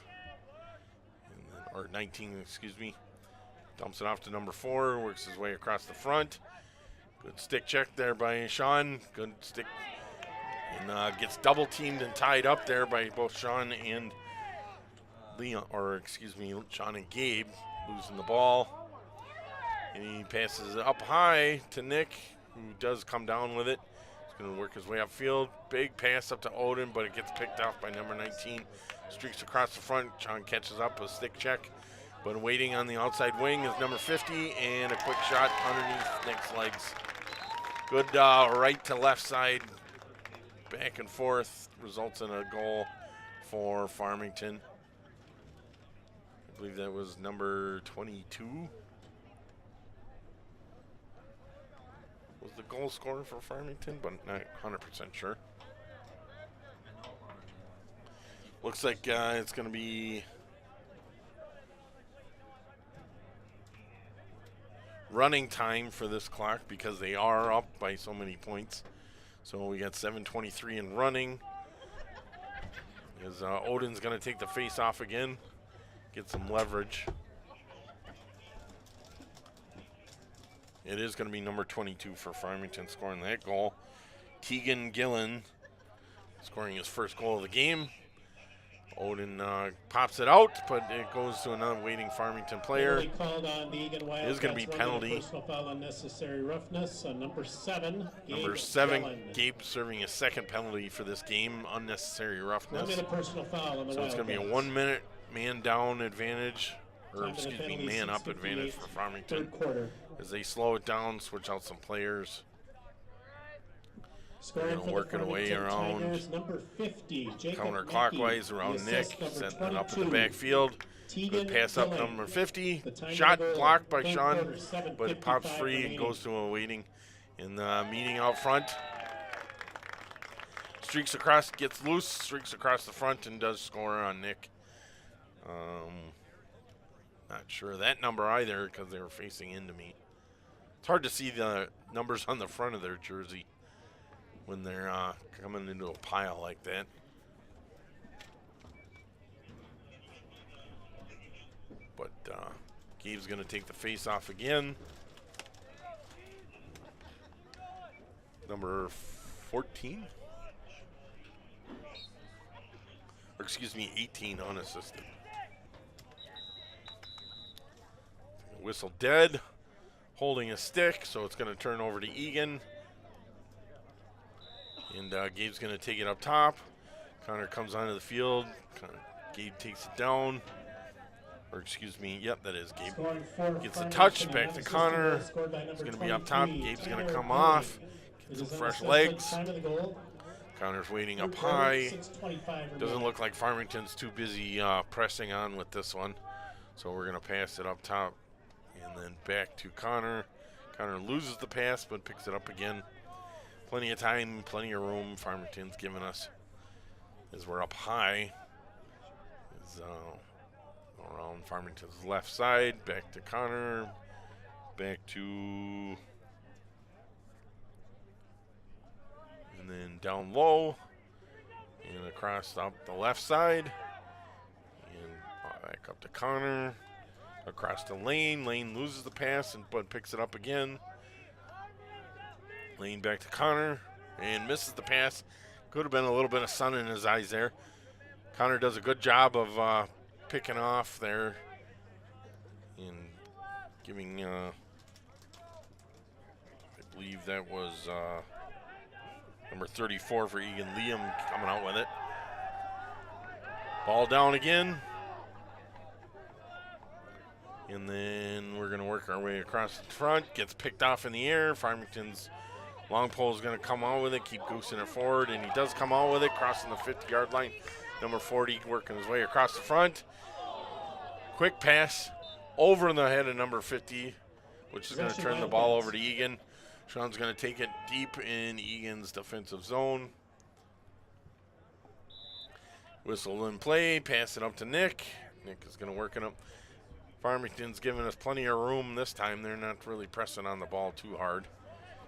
and then, or 19, excuse me. Dumps it off to number 4, works his way across the front. Good stick check there by Sean. Good stick. And gets double teamed and tied up there by both Sean and Leon, or excuse me, Sean and Gabe, losing the ball. And he passes it up high to Nick, who does come down with it. He's going to work his way upfield. Big pass up to Odin, but it gets picked off by number 19. Streaks across the front. Sean catches up with a stick check. But waiting on the outside wing is number 50, and a quick shot underneath Nick's legs. Good right to left side, back and forth, results in a goal for Farmington. I believe that was number 22. Was the goal scorer for Farmington, but not 100% sure. Looks like it's going to be running time for this clock because they are up by so many points. So we got 7:23 and running. As Odin's going to take the face off again, get some leverage. It is going to be number 22 for Farmington scoring that goal. Keegan Gillen scoring his first goal of the game. Odin pops it out, but it goes to another waiting Farmington player. Called on the Eagan Wildcats. It is going to be penalty. Personal foul, unnecessary roughness on number 7. Number 7, Gabe serving a second penalty for this game, unnecessary roughness. Personal foul on the So it's going to be a 1 minute man down advantage, or excuse me, man up advantage for Farmington. As they slow it down, switch out some players. They're going to work it away around counterclockwise around Nick, setting it up in the backfield. Good pass up number 50. Shot blocked by Sean, but it pops free and goes to a waiting in the meeting out front. Streaks across, gets loose, streaks across the front, and does score on Nick. Not sure of that number either because they were facing into me. It's hard to see the numbers on the front of their jersey when they're coming into a pile like that. But Gabe's going to take the face off again. Number 14? Or excuse me, 18 unassisted. Whistle dead. Holding a stick, so it's going to turn over to Eagan. And Gabe's going to take it up top. Connor comes onto the field. Gabe takes it down. Or excuse me, yep, that is Gabe. Gets a touch, back to Connor. It's going to be up top. Gabe's going to come off. Get some fresh legs. Connor's waiting up high. Doesn't look like Farmington's too busy pressing on with this one. So we're going to pass it up top. And then back to Connor. Connor loses the pass, but picks it up again. Plenty of time, plenty of room. Farmington's giving us as we're up high. Is around Farmington's left side. Back to Connor. Back to, and then down low and across up the left side. And back up to Connor. Across the lane. Lane loses the pass, but picks it up again. Lane back to Connor and misses the pass. Could have been a little bit of sun in his eyes there. Connor does a good job of picking off there and giving, I believe that was number 34 for Eagan Liam coming out with it. Ball down again. And then we're going to work our way across the front. Gets picked off in the air. Farmington's long pole is going to come out with it, keep goosing it forward, and he does come out with it, crossing the 50-yard line. Number 40 working his way across the front. Quick pass over the head of number 50, which is going to turn the ball over to Eagan. Sean's going to take it deep in Eagan's defensive zone. Whistle in play, pass it up to Nick. Nick is going to work it up. Farmington's giving us plenty of room this time. They're not really pressing on the ball too hard.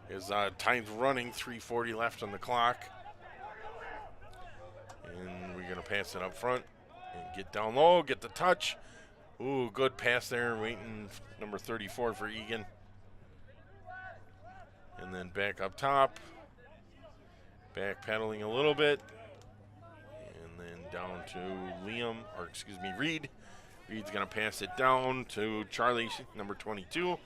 As time's running, 3:40 left on the clock. And we're going to pass it up front and get down low, get the touch. Ooh, good pass there, waiting number 34 for Eagan. And then back up top. Back pedaling a little bit. And then down to Liam, or excuse me, Reed. Reed's going to pass it down to Charlie, number 22.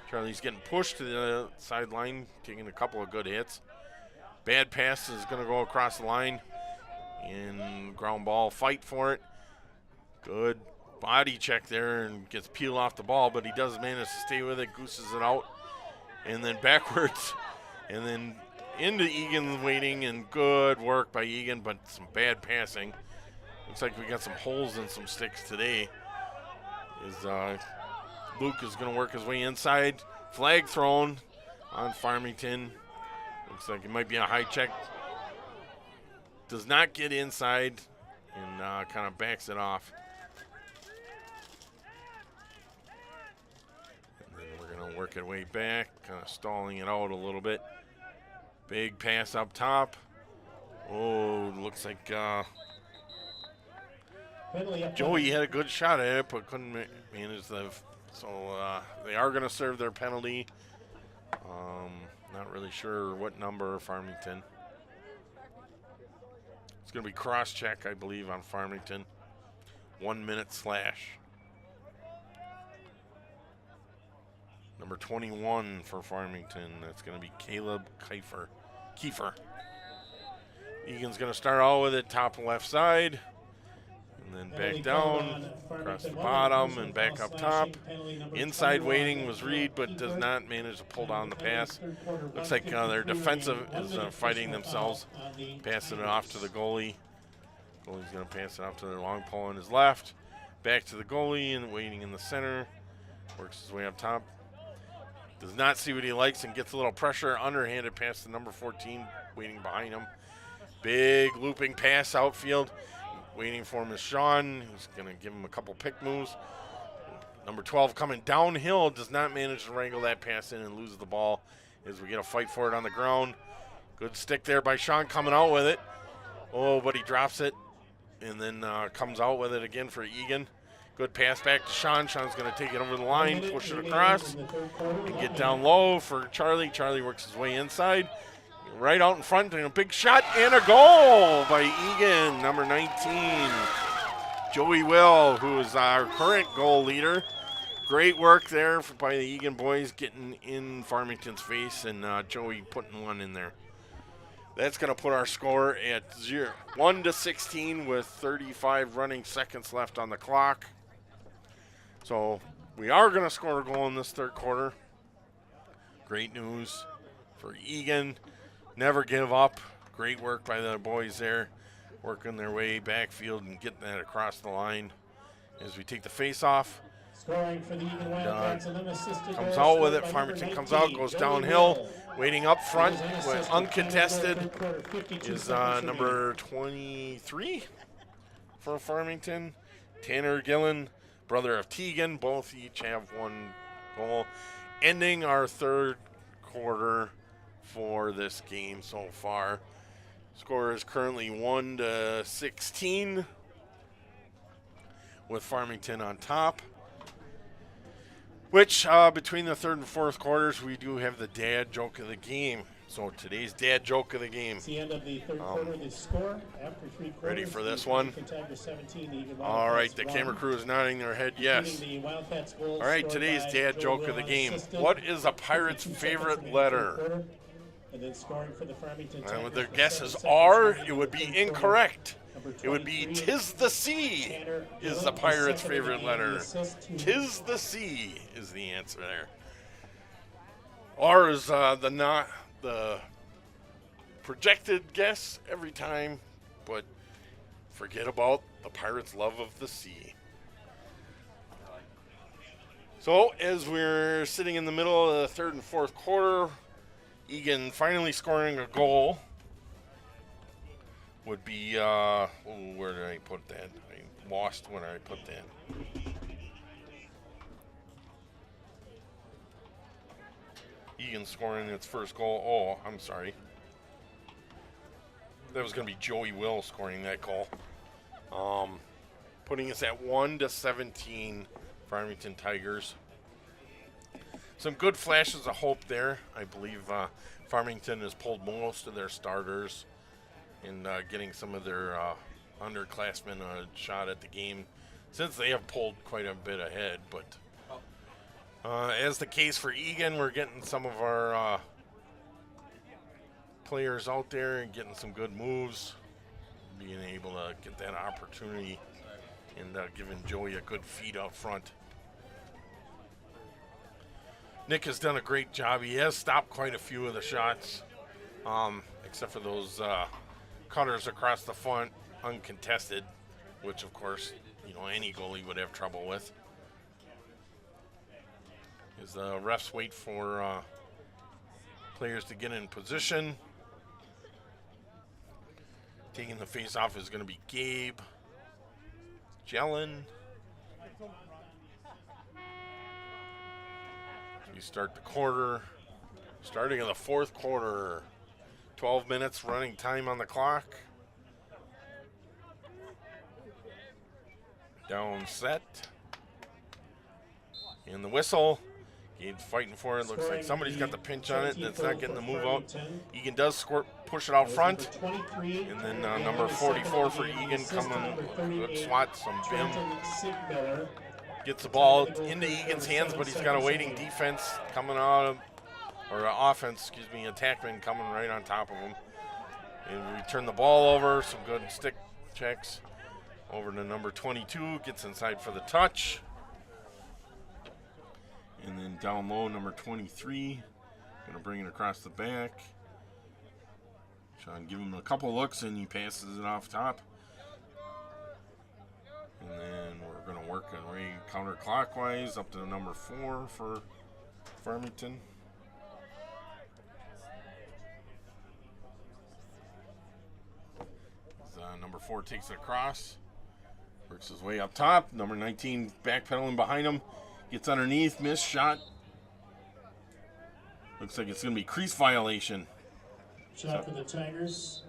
Charlie's getting pushed to the sideline, taking a couple of good hits. Bad pass is going to go across the line. And ground ball, fight for it. Good body check there and gets peeled off the ball, but he does manage to stay with it, gooses it out. And then backwards. And then into Eagan waiting, and good work by Eagan, but some bad passing. Looks like we got some holes in some sticks today. Luke is going to work his way inside. Flag thrown on Farmington. Looks like it might be a high check. Does not get inside and kind of backs it off. And then we're going to work our way back, kind of stalling it out a little bit. Big pass up top. Oh, looks like Penalty up Joey had a good shot at it, but couldn't manage the. So they are going to serve their penalty. Not really sure what number Farmington. It's going to be cross-check, I believe, on Farmington. 1 minute slash. Number 21 for Farmington. That's going to be Caleb Kiefer. Egan's going to start out with it, top left side. And then back down, across the bottom, and back up top. Inside waiting was Reed, but does not manage to pull down the pass. Looks like their defensive is fighting themselves, passing it off to the goalie. Goalie's going to pass it off to their long pole on his left. Back to the goalie and waiting in the center. Works his way up top. Does not see what he likes and gets a little pressure. Underhanded pass to number 14, waiting behind him. Big looping pass outfield. Waiting for him is Sean, who's going to give him a couple pick moves. Number 12 coming downhill, does not manage to wrangle that pass in and loses the ball as we get a fight for it on the ground. Good stick there by Sean coming out with it. Oh, but he drops it and then comes out with it again for Eagan. Good pass back to Sean. Sean's going to take it over the line, push it across, and get down low for Charlie. Charlie works his way inside. Right out in front, and a big shot and a goal by Eagan, number 19. Joey Will, who is our current goal leader. Great work there by the Eagan boys getting in Farmington's face, and Joey putting one in there. That's going to put our score at 1-16 with 35 running seconds left on the clock. So we are going to score a goal in this third quarter. Great news for Eagan. Never give up. Great work by the boys there, working their way backfield and getting that across the line as we take the face off. Scoring for the Eagan Wildcats, an unassisted Comes goal out with scored it. by Farmington number comes out, 19, goes Joey downhill. Will. Waiting up front Goals and with assists for uncontested Third quarter, 52 is seconds number 23 for Farmington. Tanner Gillen, brother of Teagan. Both each have one goal. Ending our third quarter for this game so far. Score is currently 1-16 with Farmington on top. Which, between the third and fourth quarters, we do have the dad joke of the game. So today's dad joke of the game. It's the end of the third quarter. The score after 3 quarters. Ready for this the one? Farmington Tigers 17, the Eagan All right, Wildcats the 1. camera crew is nodding their head yes. Including the Wildcats goals All right, scored today's by dad Joey joke Will of the game. unassisted. What is a Pirate's 52 favorite seconds remaining in the third letter? quarter. And then scoring for the Farmington Tigers. And with their for guesses 7 seconds are, remaining it in would the be third quarter. incorrect. Number It would be 23, "Tis the Sea" Tanner is Gillen, the Pirate's second in the favorite game, letter. the assist to- "Tis the Sea" is the answer there. R is the projected guess every time, but forget about the Pirates' love of the sea. So as we're sitting in the middle of the third and fourth quarter, Eagan finally scoring a goal would be, where did I put that? I lost where I put that. Eagan scoring its first goal. Oh, I'm sorry. That was going to be Joey Will scoring that goal. Putting us at 1-17, Farmington Tigers. Some good flashes of hope there. I believe Farmington has pulled most of their starters in getting some of their underclassmen a shot at the game, since they have pulled quite a bit ahead. But as the case for Eagan, we're getting some of our players out there and getting some good moves, being able to get that opportunity and giving Joey a good feed out front. Nick has done a great job. He has stopped quite a few of the shots, except for those cutters across the front, uncontested, which of course, any goalie would have trouble with. As the refs wait for players to get in position. Taking the face off is going to be Gabe Jellin. We start the quarter. Starting in the fourth quarter. 12 minutes running time on the clock. Down set. And the whistle. He's fighting for it. Looks like somebody's got the pinch on it, and it's not getting the move out. Eagan does push it out front. And then number 44 for Eagan coming, good swat, some bim. Gets the ball into Eagan's hands, but he's got a waiting defense coming out of, or offense, excuse me, attackman coming right on top of him. And we turn the ball over, some good stick checks. Over to number 22, gets inside for the touch. And then down low, number 23, gonna bring it across the back. Sean give him a couple looks and he passes it off top. And then we're gonna work our way counterclockwise up to number 4 for Farmington. Number 4 takes it across, works his way up top. Number 19 backpedaling behind him. Gets underneath, missed shot. Looks like it's going to be crease violation. Shot for the Tigers.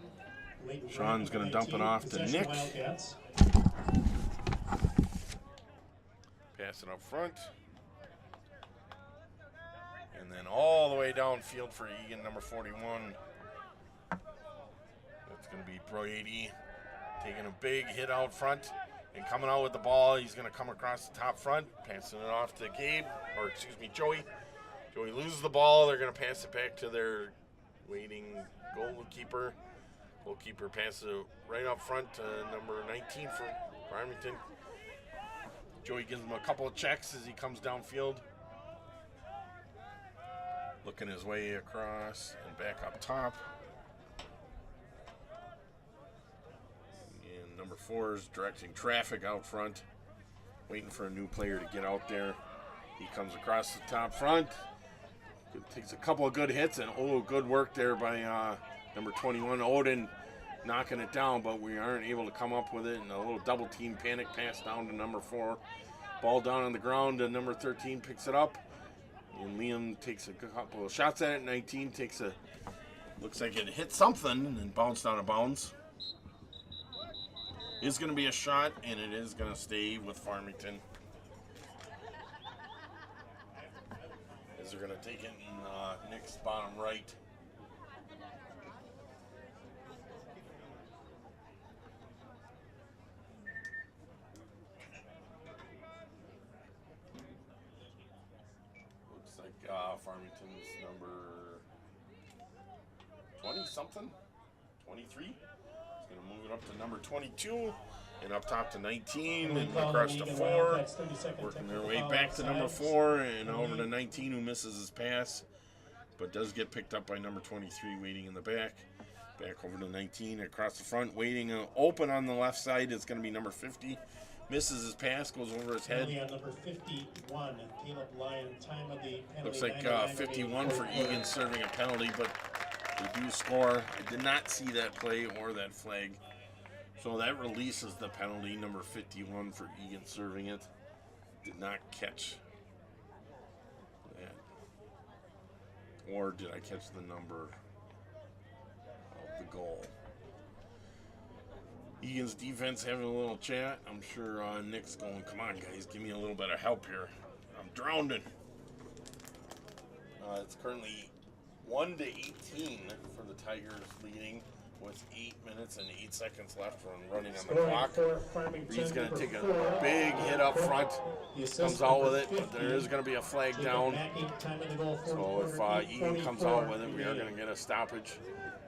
Sean's going to dump it off to Nick. Wildcats. Pass it up front. And then all the way downfield for Eagan, number 41. That's going to be Brady taking a big hit out front. And coming out with the ball, he's going to come across the top front, passing it off to Joey. Joey loses the ball. They're going to pass it back to their waiting goalkeeper. Goalkeeper passes it right up front to number 19 for Farmington. Joey gives him a couple of checks as he comes downfield. Looking his way across and back up top. Number 4 is directing traffic out front, waiting for a new player to get out there. He comes across the top front, takes a couple of good hits, and good work there by number 21, Odin, knocking it down, but we aren't able to come up with it, and a little double team panic pass down to number 4. Ball down on the ground, and number 13 picks it up, and Liam takes a couple of shots at it. 19 takes looks like it hit something and bounced out of bounds. It's going to be a shot, and it is going to stay with Farmington. As they're going to take it in Nick's bottom right. Looks like Farmington's number 20-something, 23. Going to move it up to number 22 and up top to 19 and across to 4. Working their way back to number 4 and over to 19 who misses his pass but does get picked up by number 23 waiting in the back. Back over to 19 across the front waiting open on the left side. It's going to be number 50. Misses his pass, goes over his head. Number 51, Caleb Lyon, time of the penalty. Looks like 51 for Eagan serving a penalty, but they do score. I did not see that play or that flag. So that releases the penalty, number 51 for Eagan serving it. Did not catch that. Or did I catch the number of the goal? Eagan's defense having a little chat. I'm sure Nick's going, come on guys, give me a little bit of help here. I'm drowning. It's currently 1-18 for the Tigers leading with 8 minutes and 8 seconds left running on the clock. Reed's going to take a big hit up front. Comes out with it, but there is going to be a flag down. So if Eagan comes out with it, we are going to get a stoppage.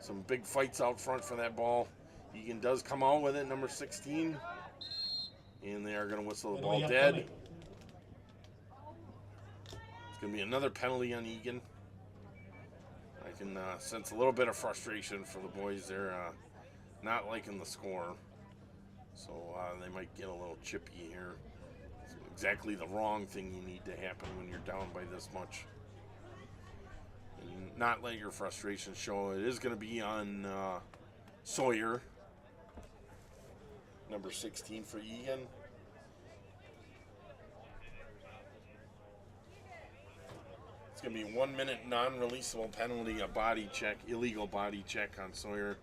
Some big fights out front for that ball. Eagan does come out with it, number 16. And they are going to whistle the ball dead. It's going to be another penalty on Eagan. I can sense a little bit of frustration for the boys. They're not liking the score. So they might get a little chippy here. It's exactly the wrong thing you need to happen when you're down by this much. And not let your frustration show. It is going to be on Sawyer. Number 16 for Eagan. It's going to be 1 minute non-releasable penalty, a body check, illegal body check on Sawyer.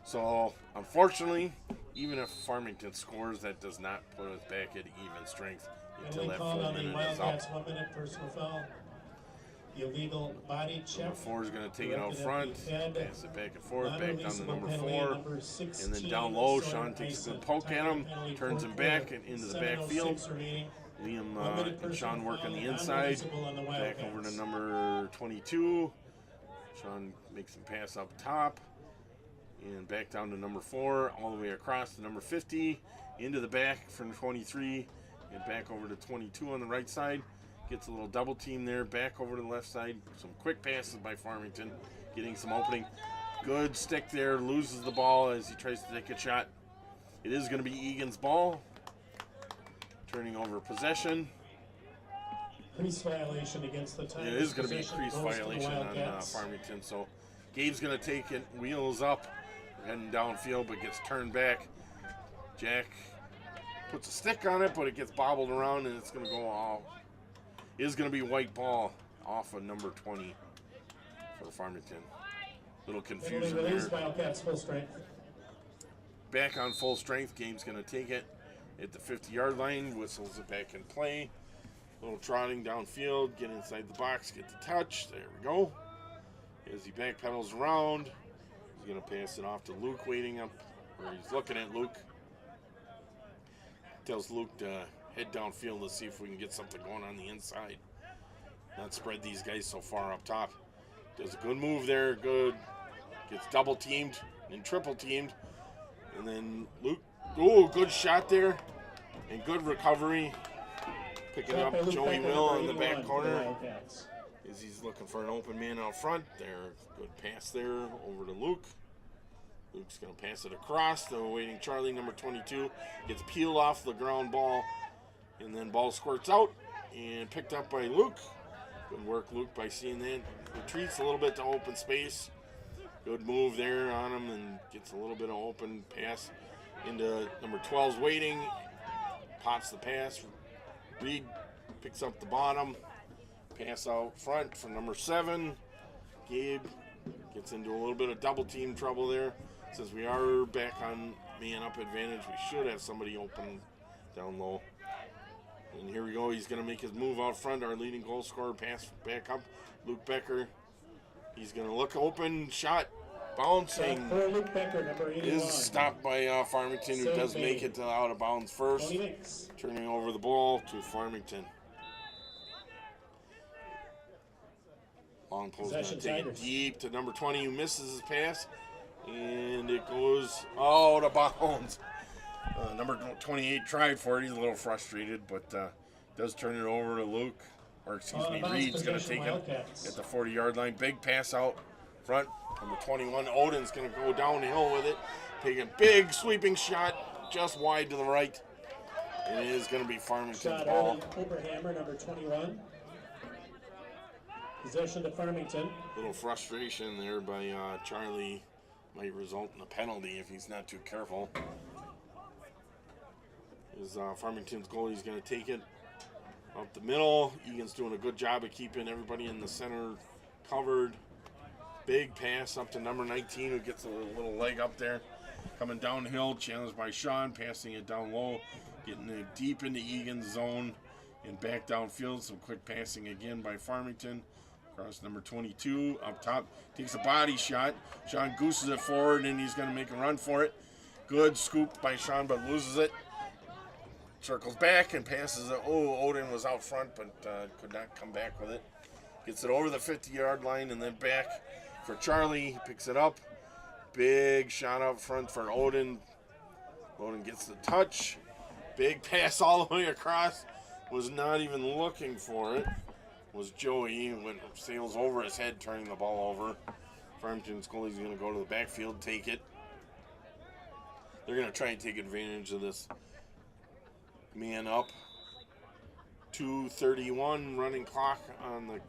So, unfortunately, even if Farmington scores, that does not put us back at even strength until that called full on the minute is up. Wildcats, 1 minute personal foul. Illegal body check. Number 4 is going to take it out front, pass it back and forth, back down to number Non-releasable 4, number 16, and then down low, Sawyer Sean takes a good Tyson, poke at him, penalty, turns him fourth back quarter, and into the 7:06 backfield. remaining. Liam 1 minute and Sean personal work on foul, the inside, non-releasable on the back over Wildcats. to number 22. Sean makes him pass up top, and back down to number 4, all the way across to number 50, into the back from 23, and back over to 22 on the right side. Gets a little double team there, back over to the left side. Some quick passes by Farmington, getting some opening. Good stick there, loses the ball as he tries to take a shot. It is going to be Egan's ball. Turning over possession. Crease violation against the Tigers. It is going to be a Possession crease goes to the violation on Wildcats. Farmington. So Gabe's going to take it, wheels up, heading downfield, but gets turned back. Jack puts a stick on it, but it gets bobbled around, and it's going to go off. It is going to be white ball off of number 20 for Farmington. Little confusion Penalty release, there. Wildcats full strength. Back on full strength. Gabe's going to take it at the 50-yard line, whistles it back in play. Little trotting downfield, get inside the box, get the touch. There we go. As he backpedals around, he's going to pass it off to Luke, waiting up, or he's looking at Luke. Tells Luke to head downfield to see if we can get something going on the inside. Not spread these guys so far up top. Does a good move there, good. Gets double teamed and triple teamed. And then Luke, good shot there. And good recovery. Picking Shot up by Luke Joey Becker, Will number in the 81 back for the corner. Wildcats. As he's looking for an open man out front. There, good pass there over to Luke. Luke's going to pass it across. The waiting Charlie, number 22, gets peeled off the ground ball. And then ball squirts out and picked up by Luke. Good work, Luke, by seeing that. Retreats a little bit to open space. Good move there on him and gets a little bit of open pass into number 12's waiting. Pops the pass. Reed picks up the bottom. Pass out front for number 7. Gabe gets into a little bit of double team trouble there. Since we are back on man up advantage, we should have somebody open down low. And here we go. He's going to make his move out front. Our leading goal scorer pass back up. Luke Becker. He's going to look open. Shot. Bouncing. For Luke Becker, number 81. Is stopped by Farmington, who does make it to out of bounds first. 26. Turning over the ball to Farmington. Long post going to Possession take it Tigers. deep to number 20, who misses his pass. And it goes out of bounds. Number 28 tried for it. He's a little frustrated, but does turn it over to Luke. Or excuse me, Bounce Reed's going to possession, take Wildcats. it at the 40-yard line. Big pass out front. Number 21, Odin's going to go downhill with it. Taking a big sweeping shot just wide to the right. And it is going to be Farmington's Shot ball. Oberhammer, number 21. Possession to Farmington. Little frustration there by Charlie. Might result in a penalty if he's not too careful. Is Farmington's goal. He's going to take it up the middle. Egan's doing a good job of keeping everybody in the center covered. Big pass up to number 19, who gets a little leg up there. Coming downhill, challenged by Sean, passing it down low, getting it deep into Egan's zone and back downfield. Some quick passing again by Farmington. Across number 22, up top, takes a body shot. Sean gooses it forward, and he's going to make a run for it. Good scoop by Sean, but loses it. Circles back and passes it. Oh, Odin was out front, but could not come back with it. Gets it over the 50-yard line and then back for Charlie. He picks it up. Big shot up front for Odin. Odin gets the touch. Big pass all the way across. Was not even looking for it. Was Joey. Went sails over his head, turning the ball over. Farmington's goalie's going to go to the backfield, take it. They're going to try and take advantage of this man up. 2:31 running clock on the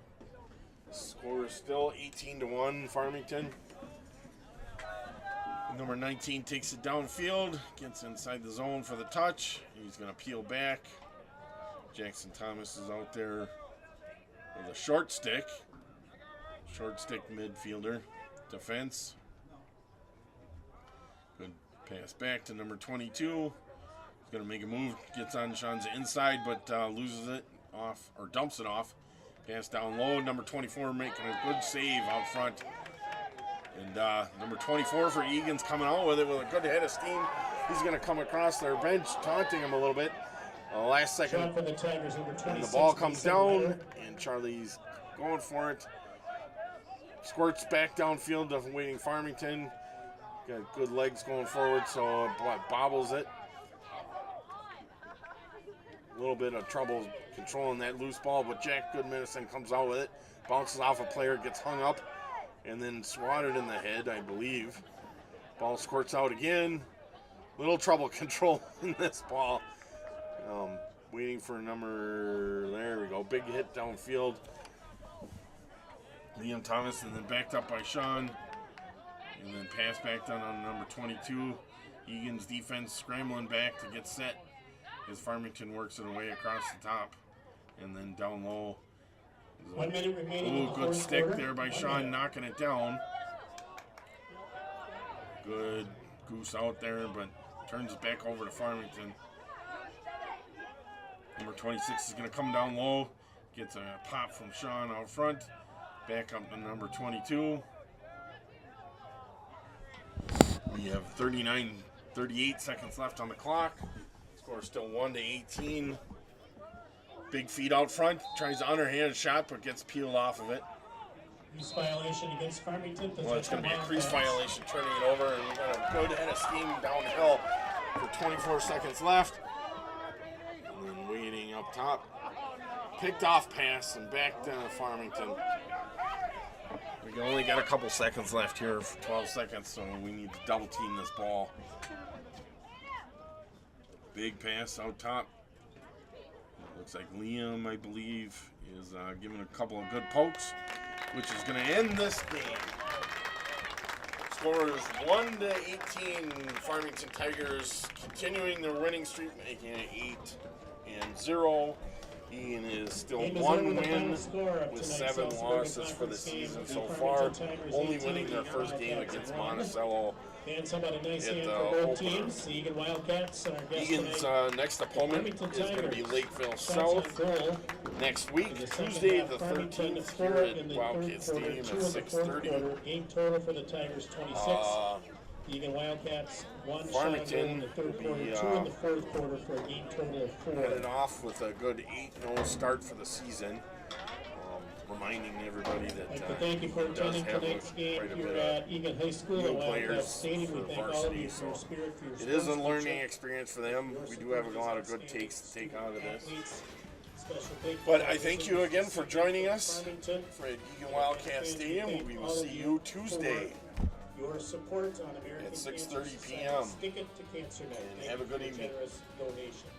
score is still 18-1 Farmington. Number 19 takes it downfield, gets inside the zone for the touch. He's going to peel back. Jackson Thomas is out there with a short stick. Short stick midfielder. Defense. Good pass back to number 22. He's going to make a move. Gets on Sean's inside, but loses it off, or dumps it off. Pass down low. Number 24 making a good save out front. And number 24 for Egan's coming out with it with a good head of steam. He's going to come across their bench, taunting him a little bit. Last second, Shot for the Tigers, number 26, and the ball comes down, Mason and Charlie's going for it. Squirts back downfield, waiting Farmington. Got good legs going forward, so it bobbles it. A little bit of trouble controlling that loose ball, but Jack Goodmanison comes out with it. Bounces off a player, gets hung up, and then swatted in the head, I believe. Ball squirts out again. Little trouble controlling this ball. Waiting for number, there we go, big hit downfield. Liam Thomas, and then backed up by Sean. And then pass back down on number 22. Egan's defense scrambling back to get set as Farmington works it away across the top. And then down low. 1 minute remaining. Ooh, good stick there by Sean, knocking it down. Good goose out there, but turns it back over to Farmington. Number 26 is going to come down low. Gets a pop from Sean out front. Back up to number 22. We have 38 seconds left on the clock. Score still 1-18. Big feed out front. Tries to underhand shot, but gets peeled off of it. Crease violation against Farmington. Well, it's going to be a crease violation, turning it over, and we got a good head of steam downhill for 24 seconds left. And then waiting up top. Picked off pass and back to Farmington. We only got a couple seconds left here, for 12 seconds, so we need to double team this ball. Big pass out top. Looks like Liam, I believe, is giving a couple of good pokes, which is going to end this game. Score is 1-18. Farmington Tigers continuing their winning streak, making it 8-0. Egan is still one win with 7 losses for the season so far. Only winning their first game against Monticello. And how about a nice At hand the for both opener. teams. The Eagan Wildcats and our guest Egan's tonight, next opponent is Farmington going to be Tigers. Lakeville Shots on South goal. next week, In the second Tuesday half, the Farmington 13th, four here in at the Wildcat third quarter, Stadium at 2 in the fourth 6:30. quarter. Game total for the Tigers 26. Eagan Wildcats 1 shot on goal in the third will quarter, be, 2 in the fourth quarter for a game total of 4. Headed off with a good 8-0 start for the season. Reminding everybody that I'd like to thank you for it does attending have tonight's game quite a here bit at Eagan High School new at Wildcat players Stadium. We for thank all of varsity, you for your so spirit, for your it is a sports, learning for experience for them. We do have a lot of good takes to take out of this. athletes. Special thank you But for I thank you again for joining us Farmington. for Eagan Wildcat Stadium. We will see you Tuesday. Your support on American At 6:30 Cancer Society. p.m. Stick it to Cancer Night. And Thank have a you good for your evening. generous donation.